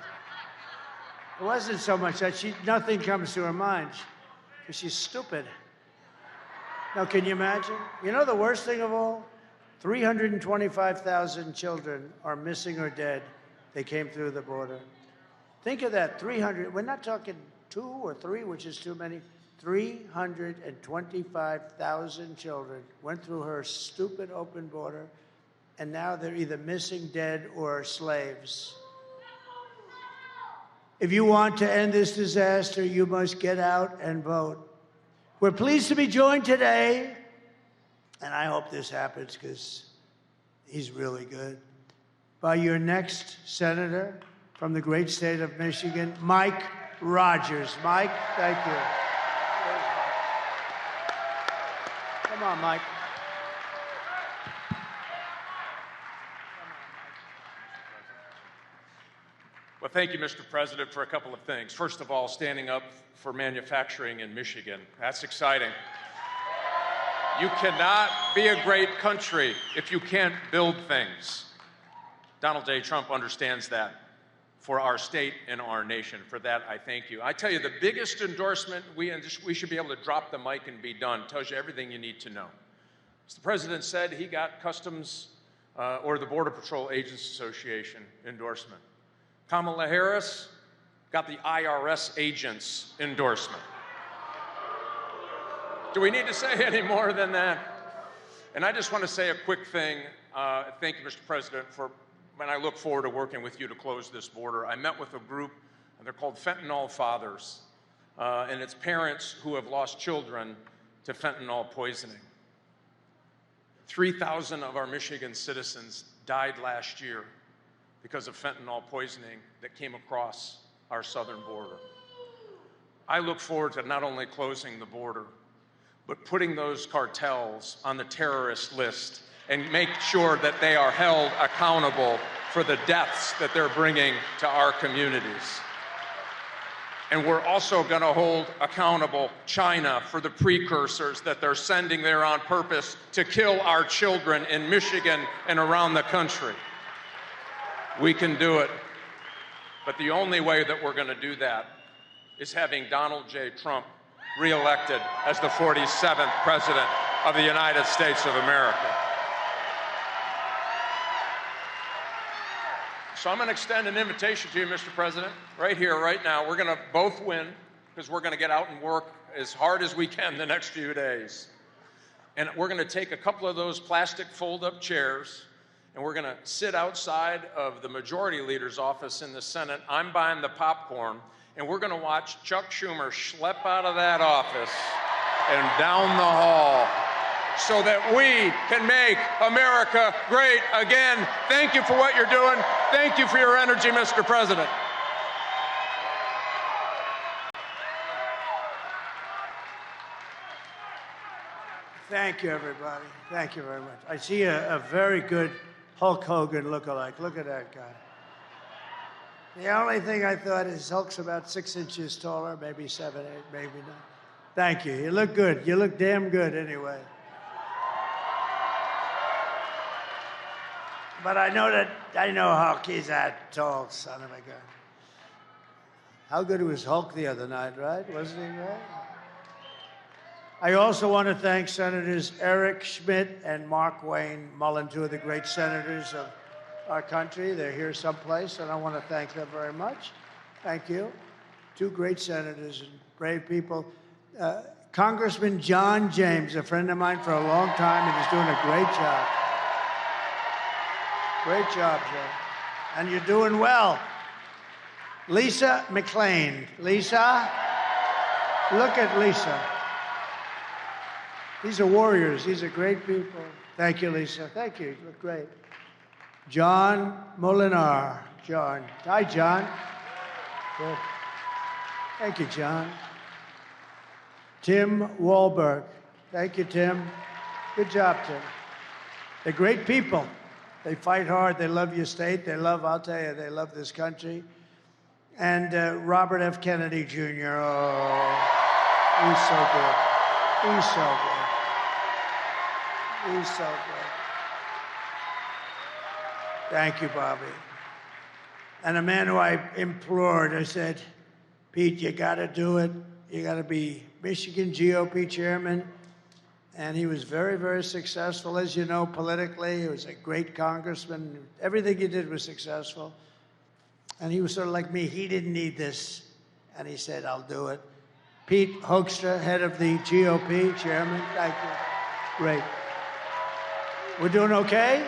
It wasn't so much that nothing comes to her mind, because she's stupid. Now, can you imagine? You know the worst thing of all? 325,000 children are missing or dead. They came through the border. Think of that, 300. We're not talking 2 or 3, which is too many. 325,000 children went through her stupid open border, and now they're either missing, dead, or slaves. If you want to end this disaster, you must get out and vote. We're pleased to be joined today, and I hope this happens because he's really good, by your next senator from the great state of Michigan, Mike Rogers. Mike, thank you. Come on, Mike. Well, thank you, Mr. President, for a couple of things. First of all, standing up for manufacturing in Michigan. That's exciting. You cannot be a great country if you can't build things. Donald J. Trump understands that for our state and our nation. For that, I thank you. I tell you, the biggest endorsement, we should be able to drop the mic and be done. Tells you everything you need to know. As the president said, he got Customs or the Border Patrol Agents Association endorsement. Kamala Harris got the IRS agents endorsement. Do we need to say any more than that? And I just want to say a quick thing. Thank you, Mr. President, and I look forward to working with you to close this border. I met with a group, and they're called Fentanyl Fathers, and it's parents who have lost children to fentanyl poisoning. 3,000 of our Michigan citizens died last year because of fentanyl poisoning that came across our southern border. I look forward to not only closing the border, but putting those cartels on the terrorist list and make sure that they are held accountable for the deaths that they're bringing to our communities. And we're also going to hold accountable China for the precursors that they're sending there on purpose to kill our children in Michigan and around the country. We can do it. But the only way that we're going to do that is having Donald J. Trump reelected as the 47th President of the United States of America. So I'm going to extend an invitation to you, Mr. President, right here, right now. We're going to both win because we're going to get out and work as hard as we can the next few days. And we're going to take a couple of those plastic fold-up chairs, and we're going to sit outside of the majority leader's office in the Senate. I'm buying the popcorn, and we're going to watch Chuck Schumer schlep out of that office and down the hall so that we can make America great again. Thank you for what you're doing. Thank you for your energy, Mr. President. Thank you, everybody. Thank you very much. I see a very good Hulk Hogan lookalike. Look at that guy. The only thing I thought is Hulk's about 6 inches taller, maybe 7, 8, maybe not. Thank you. You look good. You look damn good anyway. But I know Hulk, he's that tall son of a gun. How good was Hulk the other night, right? Wasn't he, right? I also want to thank Senators Eric Schmidt and Mark Wayne Mullen, two of the great senators of our country. They're here someplace, and I want to thank them very much. Thank you. Two great senators and brave people. Congressman John James, a friend of mine for a long time, and he's doing a great job. Great job, Joe. And you're doing well. Lisa McClain. Lisa, look at Lisa. These are warriors. These are great people. Thank you, Lisa. Thank you. You look great. John Molinar. John. Hi, John. Good. Thank you, John. Tim Wahlberg. Thank you, Tim. Good job, Tim. They're great people. They fight hard. They love your state. They love, I'll tell you, they love this country. And Robert F. Kennedy Jr. Oh, he's so good. He's so good. He's so good. Thank you, Bobby. And a man who I implored, I said, Pete, you got to do it. You got to be Michigan GOP chairman. And he was very, very successful, as you know, politically. He was a great congressman. Everything he did was successful. And he was sort of like me. He didn't need this. And he said, I'll do it. Pete Hoekstra, head of the GOP chairman. Thank you. Great. We're doing okay?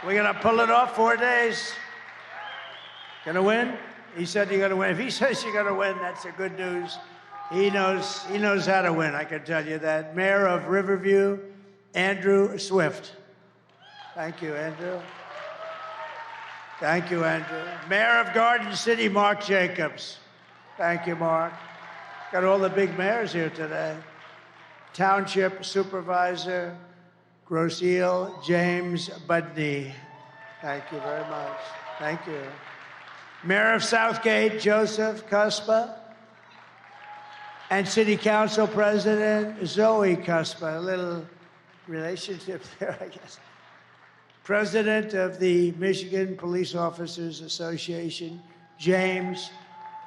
We're going to pull it off 4 days. Going to win? He said you're going to win. If he says you're going to win, that's the good news. He knows how to win, I can tell you that. Mayor of Riverview, Andrew Swift. Thank you, Andrew. Thank you, Andrew. Mayor of Garden City, Mark Jacobs. Thank you, Mark. Got all the big mayors here today. Township Supervisor, Groseal James Budney. Thank you very much. Thank you. Mayor of Southgate, Joseph Cuspa. And City Council President Zoe Cuspa. A little relationship there, I guess. President of the Michigan Police Officers Association, James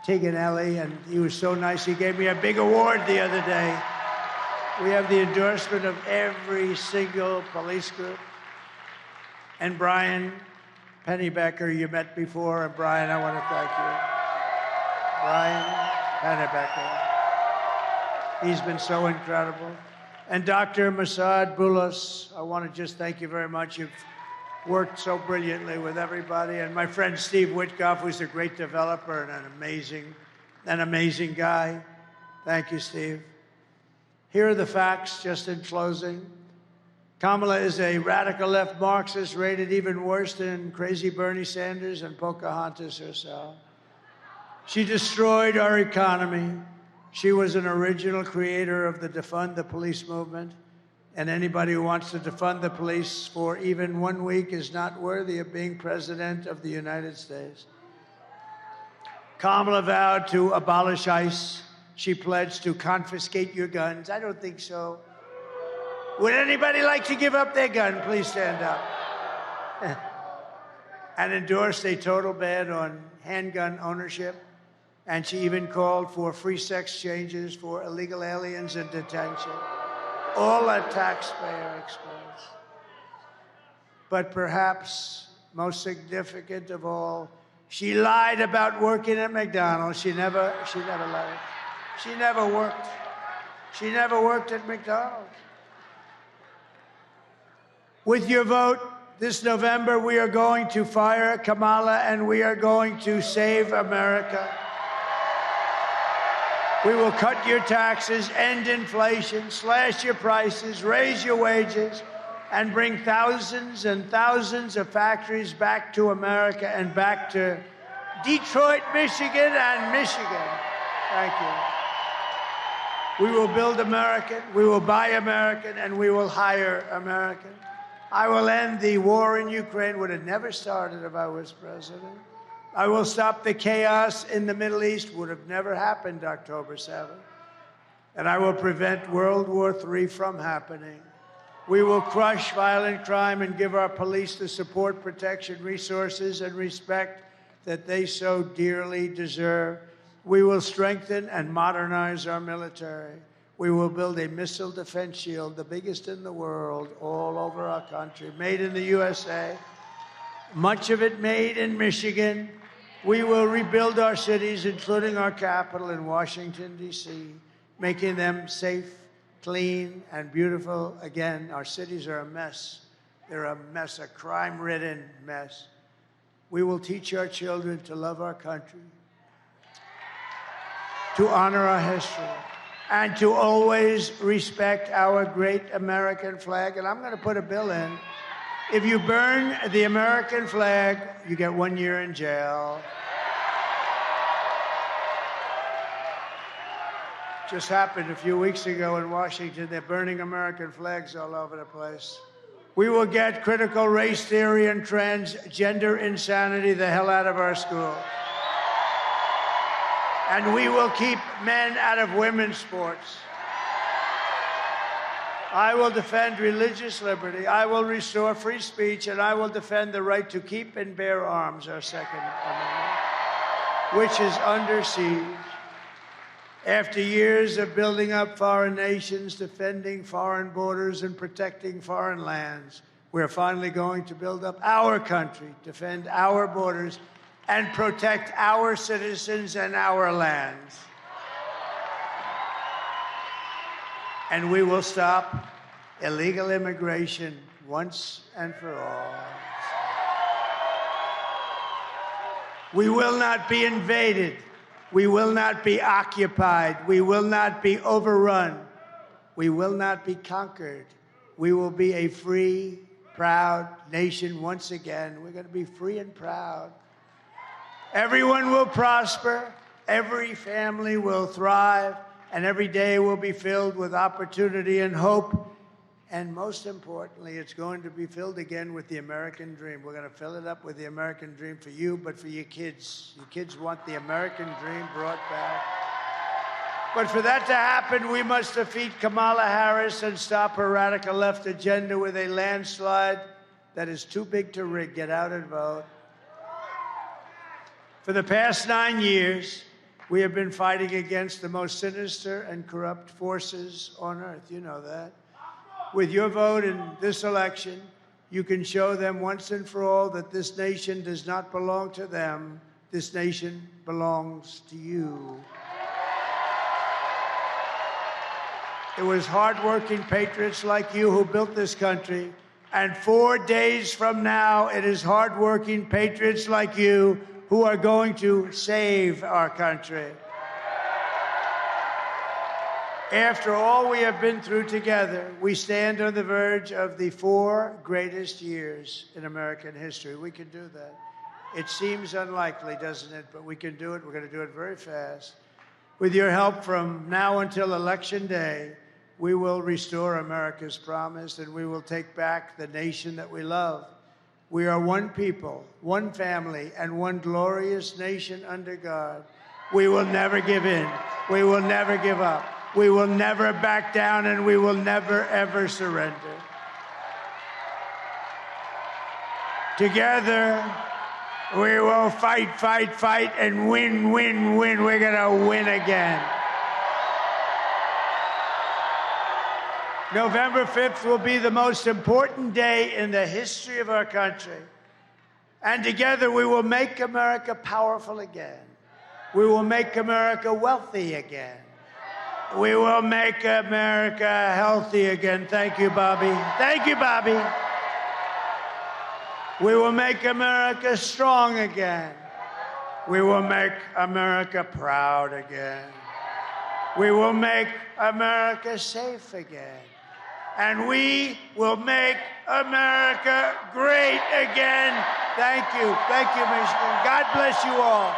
Tiganelli, and he was so nice. He gave me a big award the other day. We have the endorsement of every single police group. And Brian Pennybecker, you met before, and Brian, I want to thank you. Brian Pennybecker. He's been so incredible. And Dr. Masad Boulos, I want to just thank you very much. You've worked so brilliantly with everybody. And my friend Steve Witkoff, who's a great developer and an amazing guy. Thank you, Steve. Here are the facts, just in closing. Kamala is a radical left Marxist, rated even worse than crazy Bernie Sanders and Pocahontas herself. She destroyed our economy. She was an original creator of the Defund the Police movement, and anybody who wants to defund the police for even 1 week is not worthy of being president of the United States. Kamala vowed to abolish ICE. She pledged to confiscate your guns. I don't think so. Would anybody like to give up their gun? Please stand up. And endorsed a total ban on handgun ownership. And she even called for free sex changes for illegal aliens in detention, all at taxpayer expense. But perhaps most significant of all, she lied about working at McDonald's. She never lied. She never worked. She never worked at McDonald's. With your vote this November, we are going to fire Kamala and we are going to save America. We will cut your taxes, end inflation, slash your prices, raise your wages, and bring thousands and thousands of factories back to America and back to Detroit, Michigan, and Michigan. Thank you. We will build American, we will buy American, and we will hire American. I will end the war in Ukraine. Would have never started if I was president. I will stop the chaos in the Middle East. Would have never happened October 7th. And I will prevent World War III from happening. We will crush violent crime and give our police the support, protection, resources, and respect that they so dearly deserve. We will strengthen and modernize our military. We will build a missile defense shield, the biggest in the world, all over our country, made in the USA, much of it made in Michigan. We will rebuild our cities, including our capital in Washington, D.C., making them safe, clean, and beautiful again. Our cities are a mess. They're a mess, a crime-ridden mess. We will teach our children to love our country, to honor our history, and to always respect our great American flag. And I'm going to put a bill in. If you burn the American flag, you get 1 year in jail. Just happened a few weeks ago in Washington. They're burning American flags all over the place. We will get critical race theory and transgender insanity the hell out of our school. And we will keep men out of women's sports. I will defend religious liberty. I will restore free speech, and I will defend the right to keep and bear arms, our Second Amendment, which is under siege. After years of building up foreign nations, defending foreign borders, and protecting foreign lands, we're finally going to build up our country, defend our borders, and protect our citizens and our lands. And we will stop illegal immigration once and for all. We will not be invaded. We will not be occupied. We will not be overrun. We will not be conquered. We will be a free, proud nation once again. We're going to be free and proud. Everyone will prosper. Every family will thrive. And every day will be filled with opportunity and hope. And most importantly, it's going to be filled again with the American dream. We're going to fill it up with the American dream for you, but for your kids. Your kids want the American dream brought back. But for that to happen, we must defeat Kamala Harris and stop her radical left agenda with a landslide that is too big to rig. Get out and vote. For the past 9 years, we have been fighting against the most sinister and corrupt forces on earth. You know that. With your vote in this election, you can show them once and for all that this nation does not belong to them. This nation belongs to you. It was hardworking patriots like you who built this country. And 4 days from now, it is hardworking patriots like you who are going to save our country. After all we have been through together, we stand on the verge of the 4 greatest years in American history. We can do that. It seems unlikely, doesn't it? But we can do it. We're going to do it very fast. With your help from now until Election Day, we will restore America's promise, and we will take back the nation that we love. We are one people, one family, and one glorious nation under God. We will never give in. We will never give up. We will never back down, and we will never, ever surrender. Together, we will fight, fight, fight, and win, win, win. We're going to win again. November 5th will be the most important day in the history of our country. And together, we will make America powerful again. We will make America wealthy again. We will make America healthy again. Thank you, Bobby. Thank you, Bobby. We will make America strong again. We will make America proud again. We will make America safe again. And we will make America great again. Thank you. Thank you, Michigan. God bless you all.